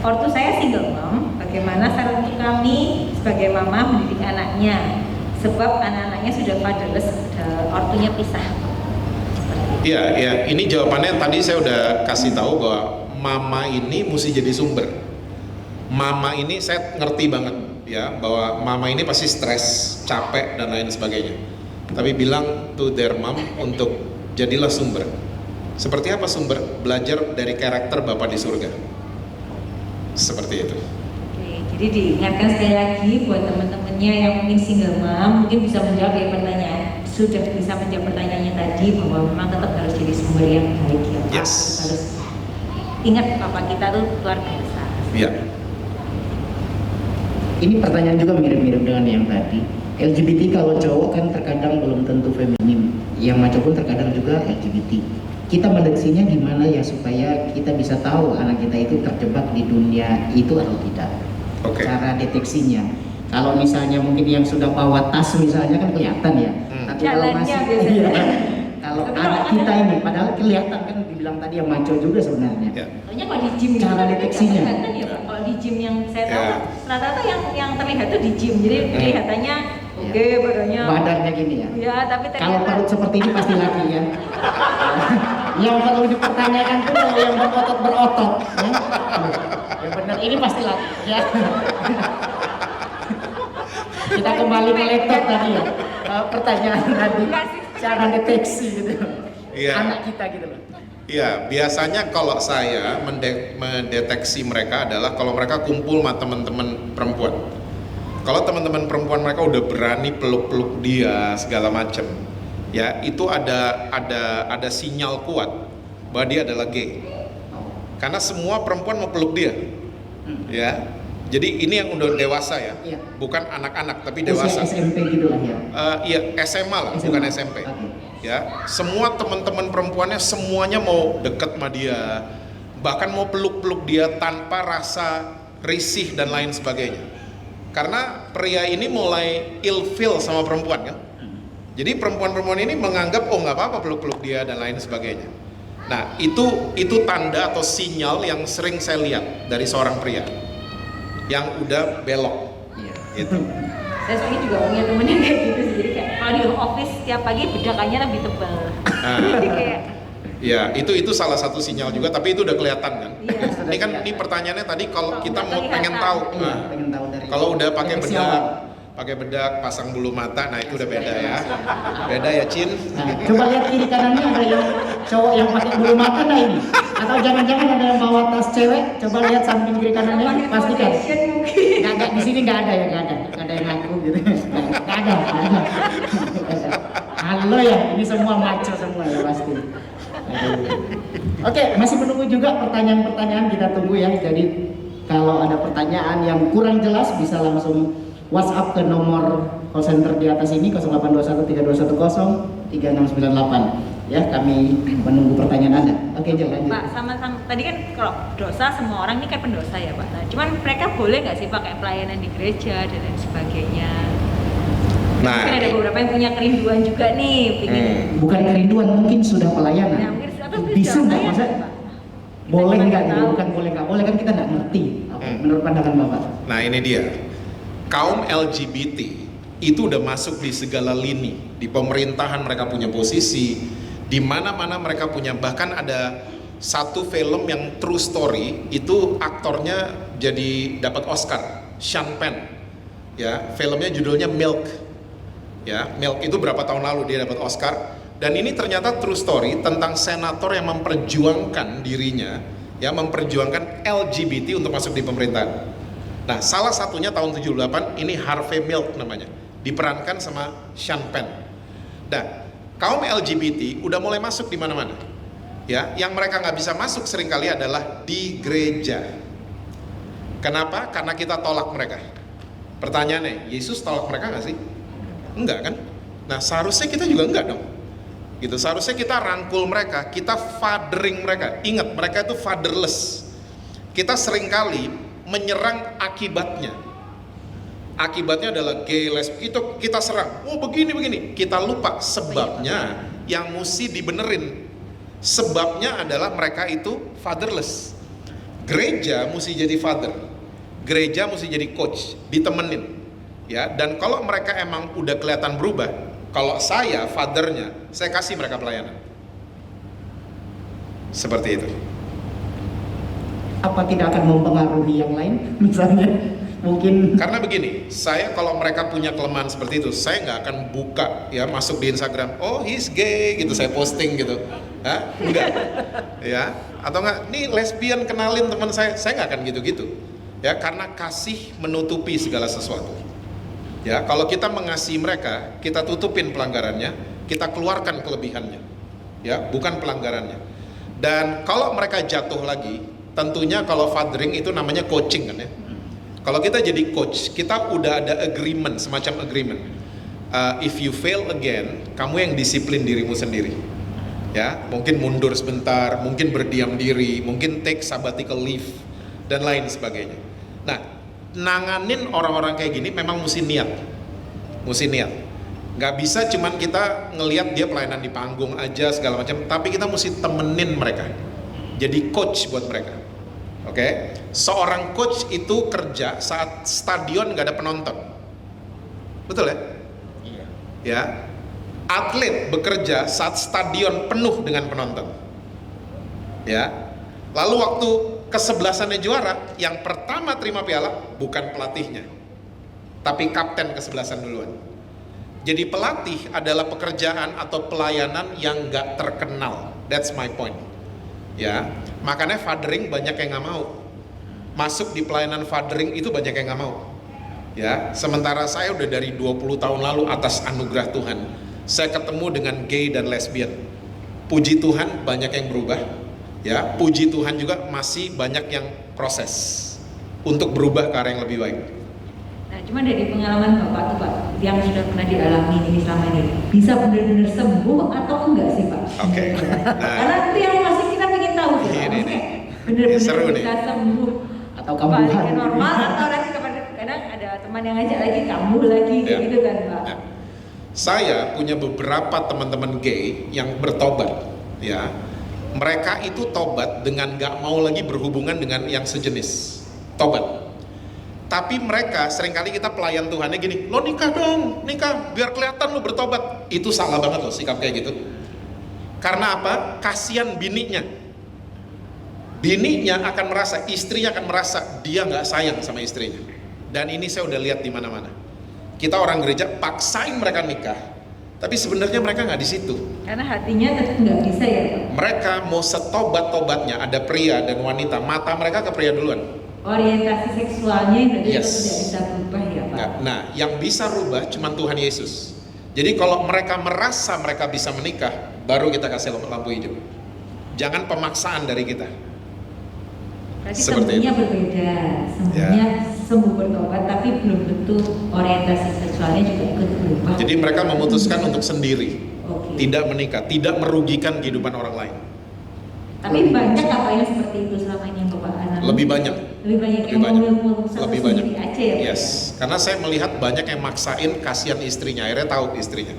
Ortu saya single mom, bagaimana saran untuk kami sebagai mama mendidik anaknya? Sebab anak-anaknya sudah fatherless, ortunya pisah. Iya, ya. Ini jawabannya tadi saya udah kasih tahu bahwa mama ini mesti jadi sumber. Mama ini saya ngerti banget ya bahwa mama ini pasti stres, capek dan lain sebagainya. Tapi bilang to their mom untuk jadilah sumber. Seperti apa sumber? Belajar dari karakter Bapa di surga. Seperti itu. Oke, jadi diingatkan sekali lagi buat teman-temannya yang mungkin single mom, mungkin bisa menjawab ya pertanyaan. Sudah bisa menjawab pertanyaannya tadi bahwa memang tetap harus jadi sumber yang baik ya Pak. Yes. Harus ingat Papa kita tuh luar biasa. Iya. Ini pertanyaan juga mirip-mirip dengan yang tadi. LGBT kalau cowok kan terkadang belum tentu feminim, yang maco pun terkadang juga LGBT. Kita mendeteksinya gimana ya supaya kita bisa tahu anak kita itu terjebak di dunia itu atau tidak. Oke. Cara deteksinya. Kalau misalnya mungkin yang sudah bawa tas misalnya kan kelihatan ya. Tapi kalau Jalannya masih biasanya. iya. Kalau Tapi anak kalau kita anak- ini padahal kelihatan kan dibilang tadi yang maco juga sebenarnya. Ya. Soalnya kalau di gym Cara itu deteksinya. kan kelihatan ya Pak. Kalau di gym yang saya tahu Ya. rata-rata yang terlihat tuh di gym. Jadi kelihatannya oke badannya. Badannya gini ya. Ya, tapi Kalau ternyata perut seperti ini pasti laki ya. Yang perlu dipertanyakan tuh yang berotot ya. Yang benar ini pasti laki ya. Kita kembali ke laptop tadi ya. Pertanyaan tadi cara deteksi gitu. Iya. Anak kita gitu loh. Iya, biasanya kalau saya mendeteksi mereka adalah kalau mereka kumpul sama teman-teman perempuan. Kalau teman-teman perempuan mereka udah berani peluk-peluk dia segala macam, ya itu ada sinyal kuat bahwa dia adalah gay. Karena semua perempuan mau peluk dia, ya. Jadi ini yang udah dewasa ya, Iya. bukan anak-anak tapi Usia dewasa. SMP gitu lah ya. Iya SMA lah, SMA. bukan SMP. Oke. Ya, semua teman-teman perempuannya semuanya mau deket sama dia, bahkan mau peluk-peluk dia tanpa rasa risih dan lain sebagainya. Karena pria ini mulai ilfeel sama perempuan kan. Jadi perempuan-perempuan ini menganggap oh nggak apa-apa peluk-peluk dia dan lain sebagainya. Nah itu tanda atau sinyal yang sering saya lihat dari seorang pria yang udah belok. Iya. Gitu. saya soalnya juga punya temen yang kayak gitu sih. Jadi kayak kalau di office tiap pagi bedakannya lebih tebal. Nah. Jadi kayak Ya itu salah satu sinyal juga, tapi itu udah kelihatan kan. Iya. Ini kan ini pertanyaannya tadi kalau kita mau Kelihatan. pengen tahu. Iya, Nah, pengen tahu dari kalau udah pakai deteksi bedak, awal. pakai bedak, pasang bulu mata, nah itu udah beda ya. Beda ya, Cin. Nah, coba lihat kiri kanannya ada yang cowok yang pakai bulu mata nah ini. Atau jangan-jangan ada yang bawa tas cewek. Coba lihat samping kiri kanannya, pastikan. Foundation mungkin. Nggak, di sini nggak ada ya, nggak ada yang ngaku gitu. Nggak ada. Halo ya, ini semua maco semua ya pasti. Oke, masih menunggu juga pertanyaan-pertanyaan, kita tunggu ya. Jadi kalau ada pertanyaan yang kurang jelas bisa langsung WhatsApp ke nomor call center di atas ini 0821 3210 3698. Ya, kami menunggu pertanyaan Anda. Oke, lanjut. Pak, sama-sama tadi kan kalau dosa semua orang ini kan pendosa ya Pak. Nah, cuman mereka boleh nggak sih pakai pelayanan di gereja dan lain sebagainya? Nah, Mungkin ada beberapa yang punya kerinduan juga nih, pingin. Bukan kerinduan, mungkin sudah pelayanan. Nah, mungkin atau Bisa sudah nggak, pelayanan, masa Pak? boleh Kita nggak? tahu. Bukan boleh nggak boleh kan kita nggak ngerti. Oke, menurut pandangan Bapak. Nah ini dia, kaum LGBT itu udah masuk di segala lini, di pemerintahan mereka punya posisi, di mana-mana mereka punya, bahkan ada satu film yang true story itu aktornya jadi dapat Oscar, Sean Penn, ya filmnya judulnya Milk, ya Milk itu berapa tahun lalu dia dapat Oscar, dan ini ternyata true story tentang senator yang memperjuangkan dirinya, ya memperjuangkan LGBT untuk masuk di pemerintahan. Nah, salah satunya tahun 78 ini Harvey Milk namanya, diperankan sama Sean Penn. Nah, kaum LGBT udah mulai masuk di mana-mana. Ya, yang mereka nggak bisa masuk seringkali adalah di gereja. Kenapa? Karena kita tolak mereka. Pertanyaannya, Yesus tolak mereka nggak sih? Enggak kan? Nah, seharusnya kita juga enggak dong. Gitu, seharusnya kita rangkul mereka, kita fathering mereka. Ingat, mereka itu fatherless. Kita seringkali menyerang akibatnya. Akibatnya adalah gay, lesbi, itu kita serang. Oh begini. Kita lupa sebabnya yang mesti dibenerin. Sebabnya adalah mereka itu fatherless. Gereja mesti jadi father. Gereja mesti jadi coach, ditemenin. Ya, dan kalau mereka emang udah kelihatan berubah, kalau saya fathernya, saya kasih mereka pelayanan. Seperti itu. Apa tidak akan mempengaruhi yang lain? Misalnya mungkin Karena begini, saya kalau mereka punya kelemahan seperti itu, saya nggak akan buka ya masuk di Instagram, oh he's gay gitu, saya posting gitu, enggak, ya, atau enggak, nih lesbian kenalin teman saya nggak akan gitu-gitu, ya, karena kasih menutupi segala sesuatu, ya, kalau kita mengasihi mereka, kita tutupin pelanggarannya, kita keluarkan kelebihannya, ya, bukan pelanggarannya, dan kalau mereka jatuh lagi, tentunya kalau fathering itu namanya coaching kan ya. Kalau kita jadi coach, kita udah ada agreement, semacam agreement. If you fail again, kamu yang disiplin dirimu sendiri. Ya, mungkin mundur sebentar, mungkin berdiam diri, mungkin take sabbatical leave dan lain sebagainya. Nah, nanganin orang-orang kayak gini memang mesti niat. Nggak bisa cuman kita ngelihat dia pelayanan di panggung aja segala macam, tapi kita mesti temenin mereka. Jadi coach buat mereka. Oke, seorang coach itu kerja saat stadion nggak ada penonton, betul ya? Iya. Ya, atlet bekerja saat stadion penuh dengan penonton. Ya, lalu waktu kesebelasannya juara, yang pertama terima piala bukan pelatihnya, tapi kapten kesebelasan duluan. Jadi pelatih adalah pekerjaan atau pelayanan yang nggak terkenal. That's my point. Ya, makanya fathering banyak yang nggak mau masuk di pelayanan fathering, itu banyak yang nggak mau. Ya, sementara saya udah dari 20 tahun lalu atas anugerah Tuhan, saya ketemu dengan gay dan lesbian. Puji Tuhan banyak yang berubah. Ya, puji Tuhan juga masih banyak yang proses untuk berubah ke arah yang lebih baik. Nah, cuma dari pengalaman Bapak tuh Pak, yang sudah pernah dialami ini selama ini, bisa benar-benar sembuh atau enggak sih Pak? Oke. Nah, Karena itu yang masih kita pengen tahu sih Pak. Ini nih. Benar-benar Seru nih. bisa sembuh Atau balik kambuhan. ke normal atau nanti kadang ada teman yang ngajak lagi kambuh lagi kayak Ya. gitu kan Pak. Ya. Saya punya beberapa teman-teman gay yang bertobat, ya. Mereka itu tobat dengan gak mau lagi berhubungan dengan yang sejenis, tobat. Tapi mereka seringkali kita pelayan Tuhannya gini, lo nikah dong, nikah biar kelihatan lo bertobat. Itu salah banget loh sikap kayak gitu. Karena apa? Kasihan bininya. Bininya akan merasa, istrinya akan merasa dia nggak sayang sama istrinya. Dan ini saya udah lihat di mana-mana. kita orang gereja paksain mereka nikah, tapi sebenarnya mereka nggak di situ. Karena hatinya tetap nggak bisa ya Pak. Mereka mau setobat-tobatnya, ada pria dan wanita, mata mereka ke pria duluan. Orientasi seksualnya yang berarti Yes. tidak bisa berubah ya Pak. Nah, yang bisa rubah cuma Tuhan Yesus. Jadi kalau mereka merasa mereka bisa menikah, baru kita kasih lampu hijau. Jangan pemaksaan dari kita. Berarti Seperti sembuhnya itu. berbeda, sembuhnya sembuh bertobat, tapi belum tentu orientasi seksualnya juga ikut berubah. Jadi mereka memutuskan untuk sendiri, Oke. tidak menikah, tidak merugikan kehidupan orang lain. Tapi banyak apa yang seperti itu selama ini yang Bapak alami? Lebih banyak. Lebih banyak yang Lebih banyak. mau usaha Lebih banyak. sendiri aja ya Pak? Yes, karena saya melihat banyak yang maksain, kasihan istrinya, akhirnya tahu istrinya.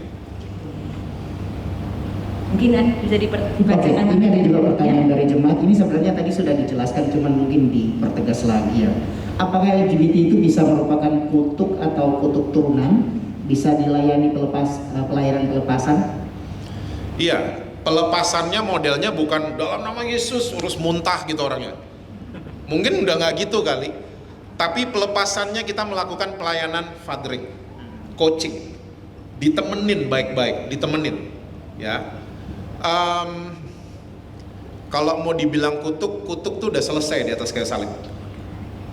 Mungkin bisa Oke, dibacakan. ini ada juga pertanyaan dari jemaat. Ini sebenarnya tadi sudah dijelaskan, cuman mungkin dipertegas lagi ya. Apakah LGBT itu bisa merupakan kutuk atau kutuk turunan? Bisa dilayani pelayanan pelepasan? Iya, pelepasannya modelnya bukan dalam nama Yesus urus muntah gitu orangnya. Mungkin udah nggak gitu kali. Tapi pelepasannya kita melakukan pelayanan fathering, coaching, ditemenin baik-baik, ditemenin, ya. Kalau mau dibilang kutuk tuh udah selesai di atas kayu salib.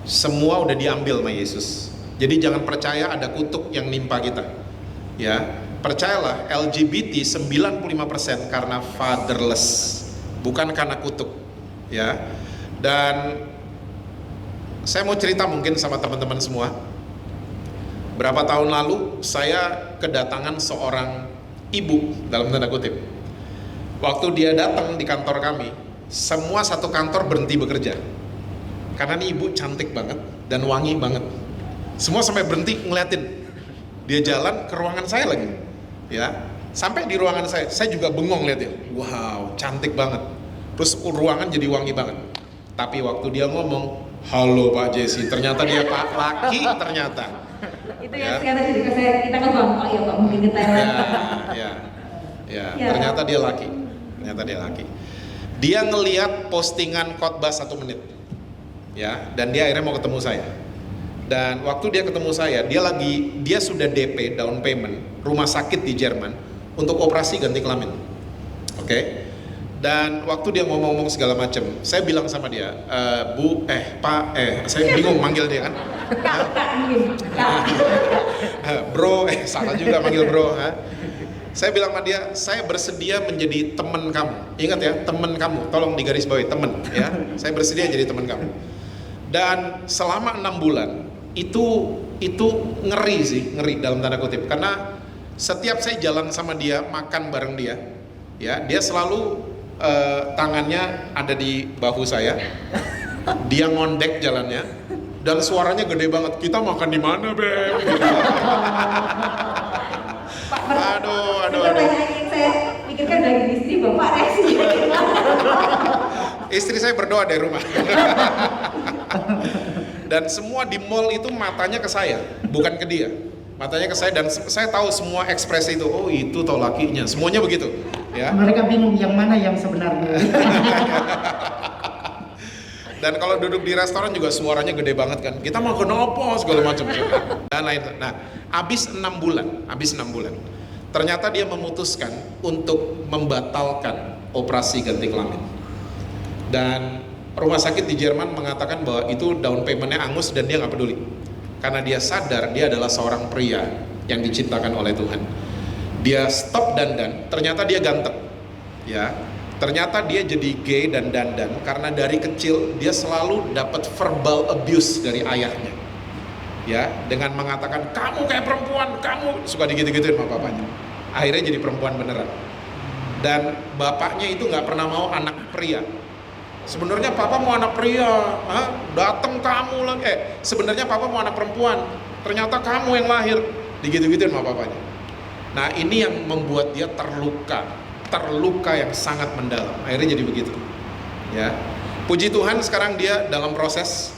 Semua udah diambil sama Yesus. Jadi jangan percaya ada kutuk yang nimpa kita. Ya, percayalah LGBT 95% karena fatherless, bukan karena kutuk. Ya. Dan saya mau cerita mungkin sama teman-teman semua. Berapa tahun lalu saya kedatangan seorang ibu dalam tanda kutip. Waktu dia datang di kantor kami, semua satu kantor berhenti bekerja. Karena nih ibu cantik banget dan wangi banget. Semua sampai berhenti ngeliatin. Dia jalan ke ruangan saya lagi. Ya, sampai di ruangan saya juga bengong liatin. Wow, cantik banget. Terus ruangan jadi wangi banget. Tapi waktu dia ngomong, "Halo Pak Jesse," ternyata dia Pak laki ternyata. Itu Ya. yang sekarang jadi kita kan bang, oh ya Pak mungkin ke Thailand. Ya, Ya. ternyata dia laki. Dia ngeliat postingan khotbah 1 menit, ya, dan dia akhirnya mau ketemu saya. Dan waktu dia ketemu saya, dia sudah DP down payment rumah sakit di Jerman untuk operasi ganti kelamin, oke? Dan waktu dia ngomong-ngomong segala macam, saya bilang sama dia, Bu, Pak, saya bingung manggil dia kan, Kak mungkin. Bro, salah juga manggil bro, ha? Saya bilang sama dia, saya bersedia menjadi teman kamu. Ingat ya, teman kamu. Tolong digarisbawahi, teman. Ya, saya bersedia jadi teman kamu. Dan selama 6 bulan itu ngeri dalam tanda kutip. Karena setiap saya jalan sama dia, makan bareng dia, ya, dia selalu tangannya ada di bahu saya. Dia ngondek jalannya dan suaranya gede banget. Kita makan di mana, Beb? Pak, Aduh. pertanyaan yang saya pikirkan dari istri Bapak reaksinya gimana? Istri saya berdoa dari rumah. Dan semua di mall itu matanya ke saya, bukan ke dia. Matanya ke saya dan saya tahu semua ekspresi itu. Oh, itu tau lakinya. Semuanya begitu, ya. Mereka bingung yang mana yang sebenarnya. Dan kalau duduk di restoran juga suaranya gede banget kan. Kita mau apa segala macam. Dan lain. Nah, habis 6 bulan. Ternyata dia memutuskan untuk membatalkan operasi ganti kelamin. Dan rumah sakit di Jerman mengatakan bahwa itu down paymentnya angus dan dia nggak peduli. Karena dia sadar dia adalah seorang pria yang diciptakan oleh Tuhan. Dia stop dandan, ternyata dia ganteng. Ya. Ternyata dia jadi gay dan dandan karena dari kecil dia selalu dapat verbal abuse dari ayahnya. Ya, dengan mengatakan kamu kayak perempuan, kamu suka digitu-gituin sama bapaknya. Akhirnya jadi perempuan beneran. Dan bapaknya itu nggak pernah mau anak pria. Sebenarnya papa mau anak pria, datang kamu lagi. Sebenarnya papa mau anak perempuan. Ternyata kamu yang lahir, digitu-gituin sama bapaknya. Nah, ini yang membuat dia terluka yang sangat mendalam. Akhirnya jadi begitu. Ya. Puji Tuhan sekarang dia dalam proses,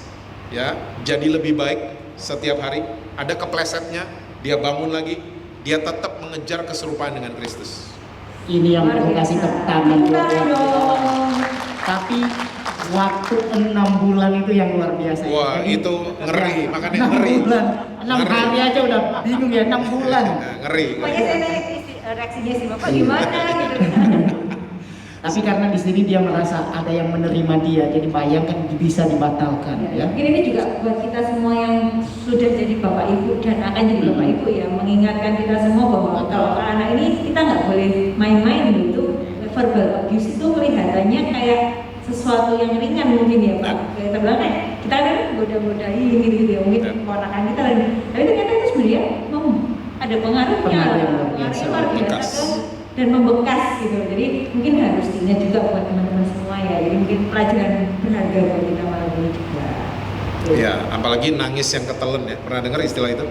ya, jadi lebih baik setiap hari. Ada keplesetnya, dia bangun lagi, dia tetap mengejar keserupaan dengan Kristus. Ini yang perlu kasih tepuk tangan buat Bukan dia. dong. Tapi waktu 6 bulan itu yang luar biasa. Wah, Jadi, itu ngeri, makanya 6 ngeri. bulan 6 hari aja udah bingung ya, 6 bulan. Nah, ngeri. Makanya saya nanya reaksinya si Bapak gimana gitu. Tapi karena di sini dia merasa ada yang menerima dia, jadi bayangkan bisa dibatalkan ya. Mungkin ini juga buat kita semua yang sudah jadi bapak ibu dan akan jadi bapak ibu ya, mengingatkan kita semua bahwa kalau anak ini kita nggak boleh main-main gitu. Verbal abuse itu kelihatannya kayak sesuatu yang ringan mungkin ya Pak. Kita bilang kita kan goda-godain gitu ya, mungkin keponakan kita lagi. Tapi ternyata itu sebenarnya ada pengaruhnya, Pengaruh yang luar biasa. luar biasa dan membekas gitu. Jadi mungkin harus diingat juga buat teman-teman semua ya. Jadi mungkin pelajaran berharga buat kita malam ini juga. Ya, apalagi nangis yang ketelen ya. Pernah dengar istilah itu?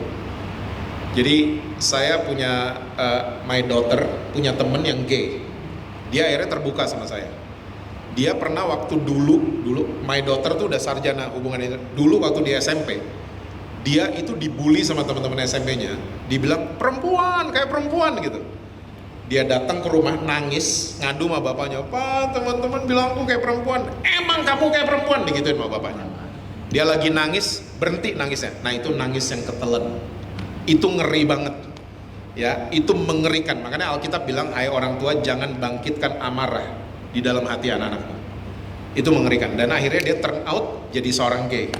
Jadi saya punya my daughter punya temen yang gay. Dia akhirnya terbuka sama saya. Dia pernah waktu dulu my daughter tuh udah sarjana hubungan itu. Dulu waktu di SMP, dia itu dibully sama teman-teman SMP-nya. Dibilang perempuan kayak perempuan gitu. Dia datang ke rumah nangis, ngadu sama bapaknya, "Pak, teman-teman bilang aku kayak perempuan." "Emang kamu kayak perempuan?" digituin sama bapaknya. Dia lagi nangis, berhenti nangisnya. Nah, itu nangis yang ketelen. Itu ngeri banget. Ya, itu mengerikan. Makanya Alkitab bilang, "Hai orang tua, jangan bangkitkan amarah di dalam hati anak-anakmu." Itu mengerikan. Dan akhirnya dia turn out jadi seorang gay.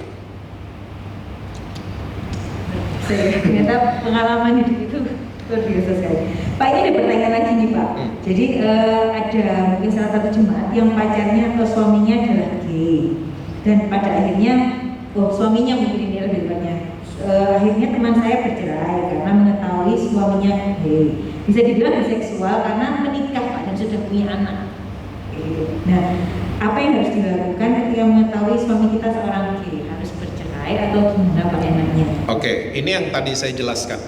Ternyata pengalaman hidup itu luar biasa sekali. Pak, ini ada pertanyaan lagi nih Pak. Jadi ada mungkin salah satu jemaat yang pacarnya atau suaminya adalah gay, dan pada akhirnya suaminya mungkin ini lebih tepatnya. Akhirnya teman saya bercerai karena mengetahui suaminya gay. Bisa dibilang biseksual karena menikah Pak dan sudah punya anak. Gitu. Nah, apa yang harus dilakukan ketika mengetahui suami kita seorang gay? Harus bercerai atau gimana Pak enaknya? Oke, ini yang tadi saya jelaskan.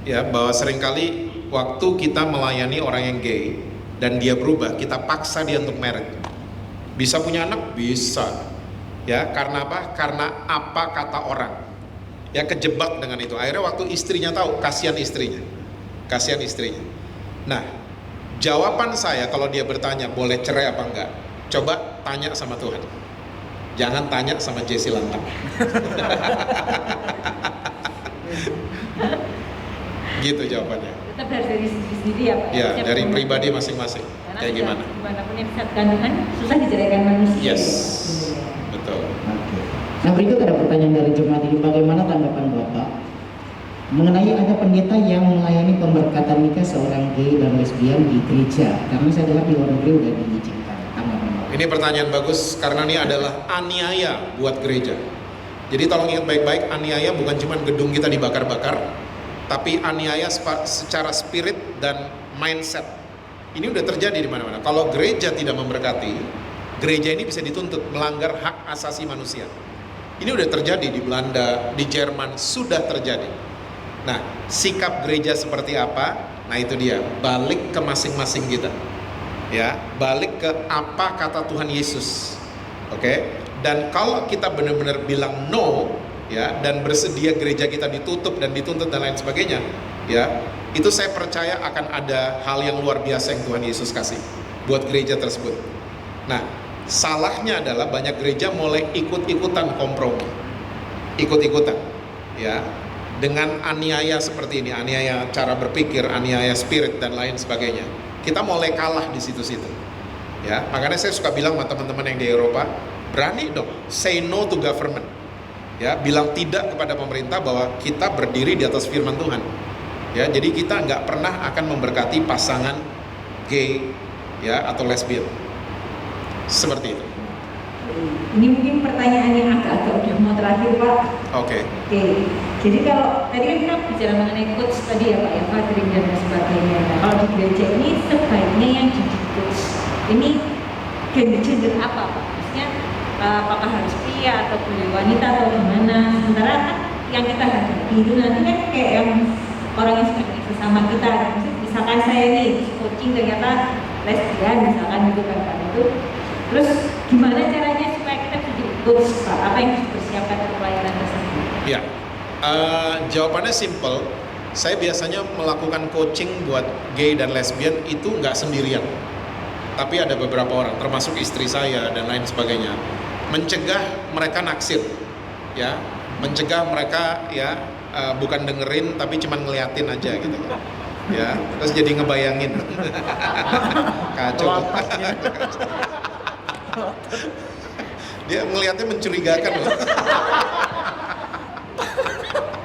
Ya, bahwa seringkali waktu kita melayani orang yang gay dan dia berubah, kita paksa dia untuk married. Bisa punya anak? Bisa. Ya, karena apa? Karena apa kata orang. Ya, kejebak dengan itu. Akhirnya waktu istrinya tahu, kasihan istrinya. Kasihan istrinya. Nah, jawaban saya kalau dia bertanya boleh cerai apa enggak, coba tanya sama Tuhan. Jangan tanya sama Jesse Lantang. Gitu jawabannya. Tetap dari diri sendiri ya Pak? Ya, Setiap dari orang. pribadi masing-masing. Karena Kayak gimana? Gimana pun yang bisa kandungan susah diceraikan manusia. Yes, Ya. betul. Oke. Nah, berikut ada pertanyaan dari jemaat ini. Bagaimana tanggapan Bapak mengenai ada pendeta yang melayani pemberkatan nikah seorang gay dan lesbian di gereja? Karena saya dengar di luar negeri udah diizinkan. Tanggapan Bapak? Ini pertanyaan bagus karena ini adalah aniaya buat gereja. Jadi tolong ingat baik-baik, aniaya bukan cuma gedung kita dibakar-bakar, tapi aniaya secara spirit dan mindset. Ini udah terjadi di mana-mana. Kalau gereja tidak memberkati, gereja ini bisa dituntut melanggar hak asasi manusia. Ini udah terjadi di Belanda, di Jerman, sudah terjadi. Nah, sikap gereja seperti apa? Nah, itu dia, balik ke masing-masing kita. Ya, balik ke apa kata Tuhan Yesus. Oke? Dan kalau kita benar-benar bilang no, ya, dan bersedia gereja kita ditutup dan dituntut dan lain sebagainya, ya, itu saya percaya akan ada hal yang luar biasa yang Tuhan Yesus kasih buat gereja tersebut. Nah, salahnya adalah banyak gereja mulai ikut-ikutan kompromi, ikut-ikutan, ya, dengan aniaya seperti ini, aniaya cara berpikir, aniaya spirit dan lain sebagainya. Kita mulai kalah di situ-situ, ya. Makanya saya suka bilang sama teman-teman yang di Eropa, berani dong, say no to government. Ya, bilang tidak kepada pemerintah bahwa kita berdiri di atas firman Tuhan. Ya, jadi kita nggak pernah akan memberkati pasangan gay, ya, atau lesbian. Seperti itu. Ini mungkin pertanyaan yang agak-agak udah mau terakhir Pak. Oke. Oke. Jadi kalau tadi kan kita bicara mengenai coach tadi ya Pak, ya fathering dan sebagainya. Nah, kalau di gereja ini sebaiknya yang jadi coach ini gender apa Pak? Maksudnya apakah harus pria atau boleh wanita atau gimana? Sementara kan yang kita hadapi itu nanti kan kayak yang orang yang seperti sesama kita. Misalkan saya nih coaching ternyata lesbian misalkan gitu kan Pak, itu. Terus gimana caranya supaya kita bisa jadi coach Pak? Apa yang harus dipersiapkan untuk pelayanan tersebut? Ya, jawabannya simple. Saya biasanya melakukan coaching buat gay dan lesbian itu nggak sendirian, tapi ada beberapa orang, termasuk istri saya dan lain sebagainya, mencegah mereka naksir, ya, mencegah mereka ya bukan dengerin tapi cuman ngeliatin aja gitu. Ya, terus jadi ngebayangin. Kacau. Dia ngelihatnya mencurigakan loh.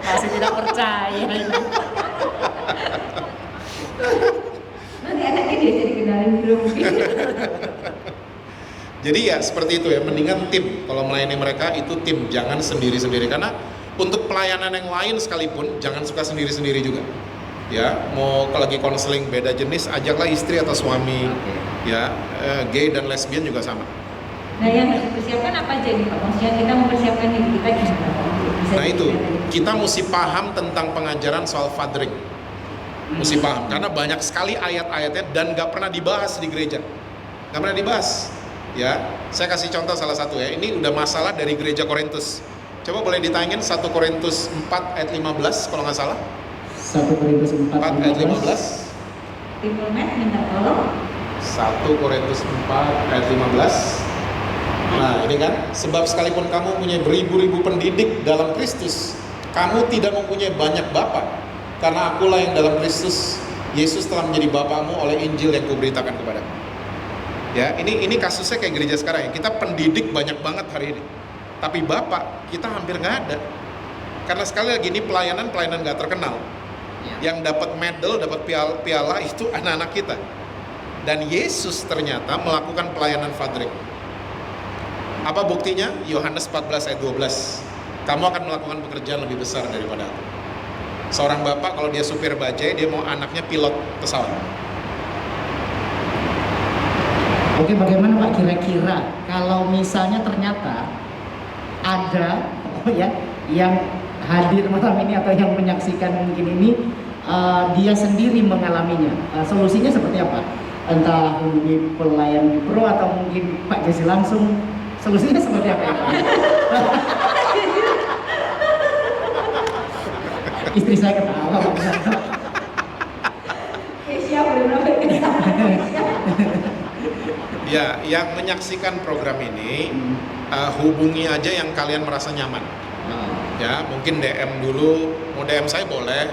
Masih tidak percaya. Nanti anaknya dia jadi kenalin dulu mungkin. Jadi ya seperti itu ya, mendingan tim. Kalau melayani mereka itu tim, jangan sendiri-sendiri. Karena untuk pelayanan yang lain sekalipun, jangan suka sendiri-sendiri juga. Ya, mau kalau lagi konseling beda jenis, ajaklah istri atau suami. Ya, gay dan lesbian juga sama. Nah yang harus dipersiapkan apa aja nih Pak? Maksudnya kita mempersiapkan diri kita gimana Pak? Bisa Nah itu, diceritain. kita mesti paham tentang pengajaran soal fathering. Mesti paham, karena banyak sekali ayat-ayatnya dan gak pernah dibahas di gereja. Gak pernah dibahas. Ya, saya kasih contoh salah satu ya. Ini udah masalah dari gereja Korintus. Coba boleh ditangin 1 Korintus 4 ayat 15 kalau nggak salah. 1 Korintus 4 4 ayat 15. People Matt minta tolong. 1 Korintus 4 ayat 15. Nah ini kan, sebab sekalipun kamu punya beribu-ribu pendidik dalam Kristus, kamu tidak mempunyai banyak bapa, karena akulah yang dalam Kristus Yesus telah menjadi bapamu oleh Injil yang kuberitakan kepadamu. Ya, ini kasusnya kayak gereja sekarang ya. Kita pendidik banyak banget hari ini, tapi bapak kita hampir nggak ada. Karena sekali lagi ini pelayanan nggak terkenal. Yang dapat medal, dapat piala itu anak-anak kita. Dan Yesus ternyata melakukan pelayanan fathering. Apa buktinya? Yohanes 14 ayat 12. Kamu akan melakukan pekerjaan lebih besar daripada aku. Seorang bapak kalau dia supir bajai, dia mau anaknya pilot pesawat. Oke, bagaimana Pak kira-kira kalau misalnya ternyata ada yang hadir malam ini atau yang menyaksikan mungkin ini dia sendiri mengalaminya, solusinya seperti apa? Entah hubungi pelayan di pro atau mungkin Pak Jesse langsung, solusinya seperti apa ya Pak? Istri saya ketawa Pak. Siap benar-benar. Ya, yang menyaksikan program ini hubungi aja yang kalian merasa nyaman. Ya, mungkin DM dulu, mau DM saya boleh,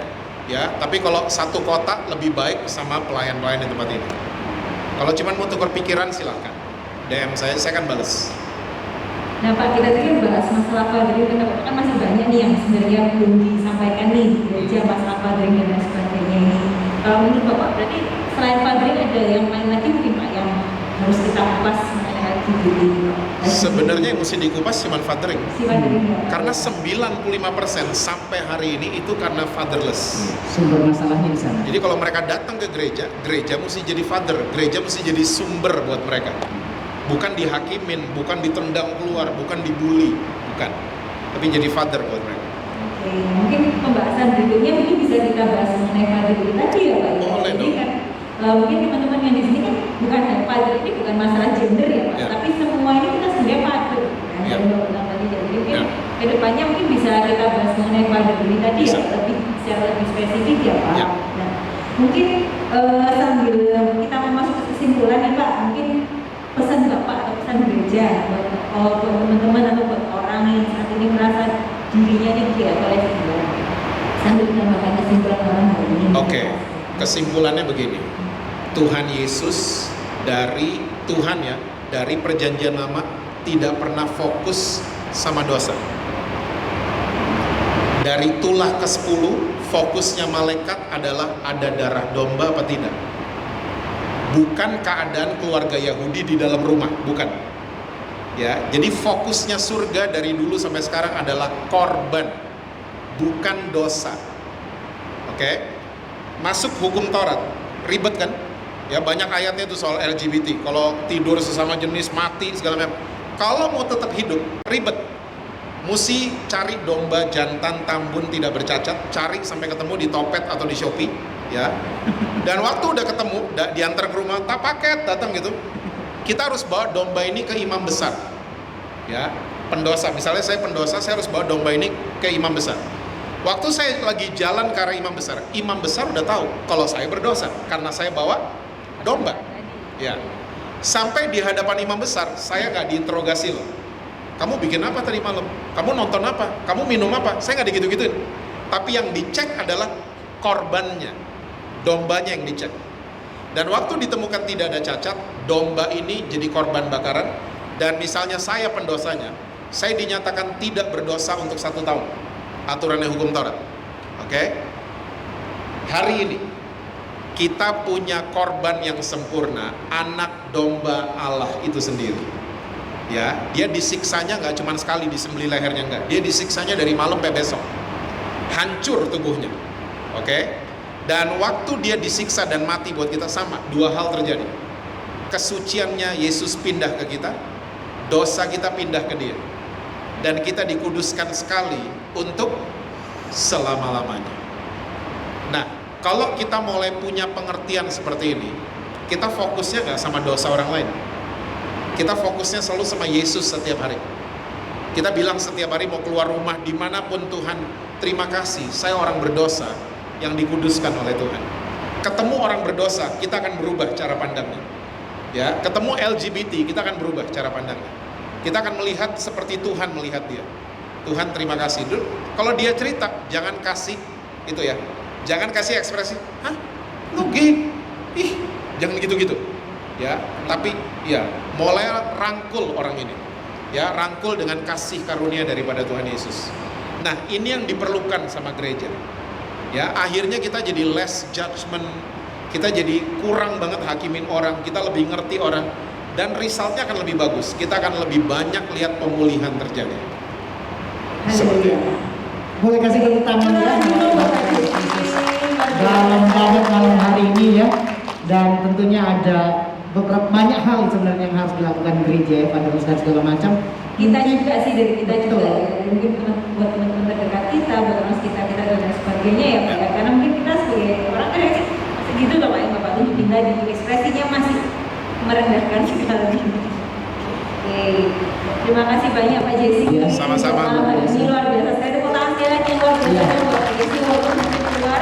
ya. Tapi kalau satu kotak lebih baik sama pelayan-pelayan di tempat ini. Kalau cuma mau tukar pikiran silahkan, DM saya kan bales. Nah Pak, kita tadi bahas masalah fathering, kan masih banyak nih yang sebenarnya belum disampaikan nih di gereja, masalah fathering dan lain sebagainya ini. Kalau menurut Bapak, berarti selain fathering ada yang lain lagi mungkin Pak yang harus kita kupas mengenai LGBT? Sebenarnya yang mesti dikupas cuma fathering. Si fathering ya? Karena 95% sampai hari ini itu karena fatherless. Sumber masalahnya di sana. Jadi kalau mereka datang ke gereja, gereja mesti jadi father, gereja mesti jadi sumber buat mereka. Bukan dihakimin, bukan ditendang keluar, bukan dibully, bukan. Tapi jadi father buat mereka. Oke, mungkin pembahasan berikutnya mungkin bisa kita bahas mengenai father tadi ya Pak. Boleh Jadi dong. kan mungkin teman-teman yang di sini kan bukan father ini bukan masalah gender ya Pak, Ya. tapi semua ini kita sebenarnya father. Kan? Ya. Yang Bapak bilang tadi, jadi mungkin Ya. kedepannya mungkin bisa kita bahas mengenai father ini tadi Bisa. ya, lebih secara lebih spesifik ya Pak. Ya. Nah, mungkin sambil kita mau masuk ke kesimpulan ya Pak, mungkin pesan Bapak atau pesan gereja buat teman-teman atau buat orang yang saat ini merasa dirinya ini tidak oleh Tuhan, sambil menambahkan kesimpulan orang hari ini. Oke, kesimpulannya begini. Tuhan Yesus dari Tuhan ya, dari perjanjian lama tidak pernah fokus sama dosa. Dari tulah ke-10, fokusnya malaikat adalah ada darah domba apa tidak. Bukan keadaan keluarga Yahudi di dalam rumah, bukan. Ya, jadi fokusnya surga dari dulu sampai sekarang adalah korban, bukan dosa. Oke? Masuk hukum Taurat, ribet kan? Ya, banyak ayatnya itu soal LGBT. Kalau tidur sesama jenis mati segala macam. Kalau mau tetap hidup, ribet. Mesti cari domba jantan tambun tidak bercacat, cari sampai ketemu di Topet atau di Shopee, ya. Dan waktu udah ketemu, diantar ke rumah, tak paket datang gitu. Kita harus bawa domba ini ke imam besar, ya. Pendosa, misalnya saya pendosa, saya harus bawa domba ini ke imam besar. Waktu saya lagi jalan ke arah imam besar udah tahu kalau saya berdosa karena saya bawa domba, ya. Sampai di hadapan imam besar, saya nggak diinterogasi loh. Kamu bikin apa tadi malam? Kamu nonton apa? Kamu minum apa? Saya nggak digitu-gituin. tapi yang dicek adalah korbannya, dombanya yang dicek. Dan waktu ditemukan tidak ada cacat, domba ini jadi korban bakaran. Dan misalnya saya pendosanya, saya dinyatakan tidak berdosa untuk 1 tahun. Aturannya hukum Taurat. Oke? Hari ini kita punya korban yang sempurna, anak domba Allah itu sendiri. Ya, dia disiksanya nggak cuma sekali disembelih lehernya, enggak. Dia disiksanya dari malam sampai besok. Hancur tubuhnya. Oke? Dan waktu dia disiksa dan mati buat kita sama, 2 hal terjadi. Kesuciannya Yesus pindah ke kita, dosa kita pindah ke dia. Dan kita dikuduskan sekali untuk selama-lamanya. Nah, kalau kita mulai punya pengertian seperti ini, kita fokusnya nggak sama dosa orang lain. Kita fokusnya selalu sama Yesus setiap hari. Kita bilang setiap hari mau keluar rumah dimanapun, Tuhan, terima kasih, saya orang berdosa yang dikuduskan oleh Tuhan. Ketemu orang berdosa, kita akan berubah cara pandangnya. Ya, ketemu LGBT, kita akan berubah cara pandangnya. Kita akan melihat seperti Tuhan melihat dia. Tuhan terima kasih. Kalau dia cerita, jangan kasih itu ya. Jangan kasih ekspresi, hah, lu gay? Ih, jangan gitu-gitu. Ya, tapi ya, mulai rangkul orang ini. Ya, rangkul dengan kasih karunia daripada Tuhan Yesus. Nah, ini yang diperlukan sama gereja. Ya, akhirnya kita jadi less judgment, kita jadi kurang banget hakimin orang, kita lebih ngerti orang, dan resultnya akan lebih bagus. Kita akan lebih banyak lihat pemulihan terjadi. Seperti itu. Boleh kasih tepuk tangan ya dalam banget malam hari ini ya. Dan tentunya ada beberapa banyak hal sebenarnya yang harus dilakukan gereja, evangelis dan segala macam. Kita juga sih, dari kita juga ya. Mungkin buat teman-teman terdekat kita, buat orang sekitar kita dan lain sebagainya ya Pak ya. Karena mungkin kita sebagai orang kan segitu loh Pak ya, Bapak tuh pindah di ekspresinya masih merendahkan sekali. Oke, terima kasih banyak Pak Jesse. Ya, sama-sama. Ini luar biasa sekali. Tepuk tangan sekali lagi luar biasa buat Pak Jesse walaupun keluar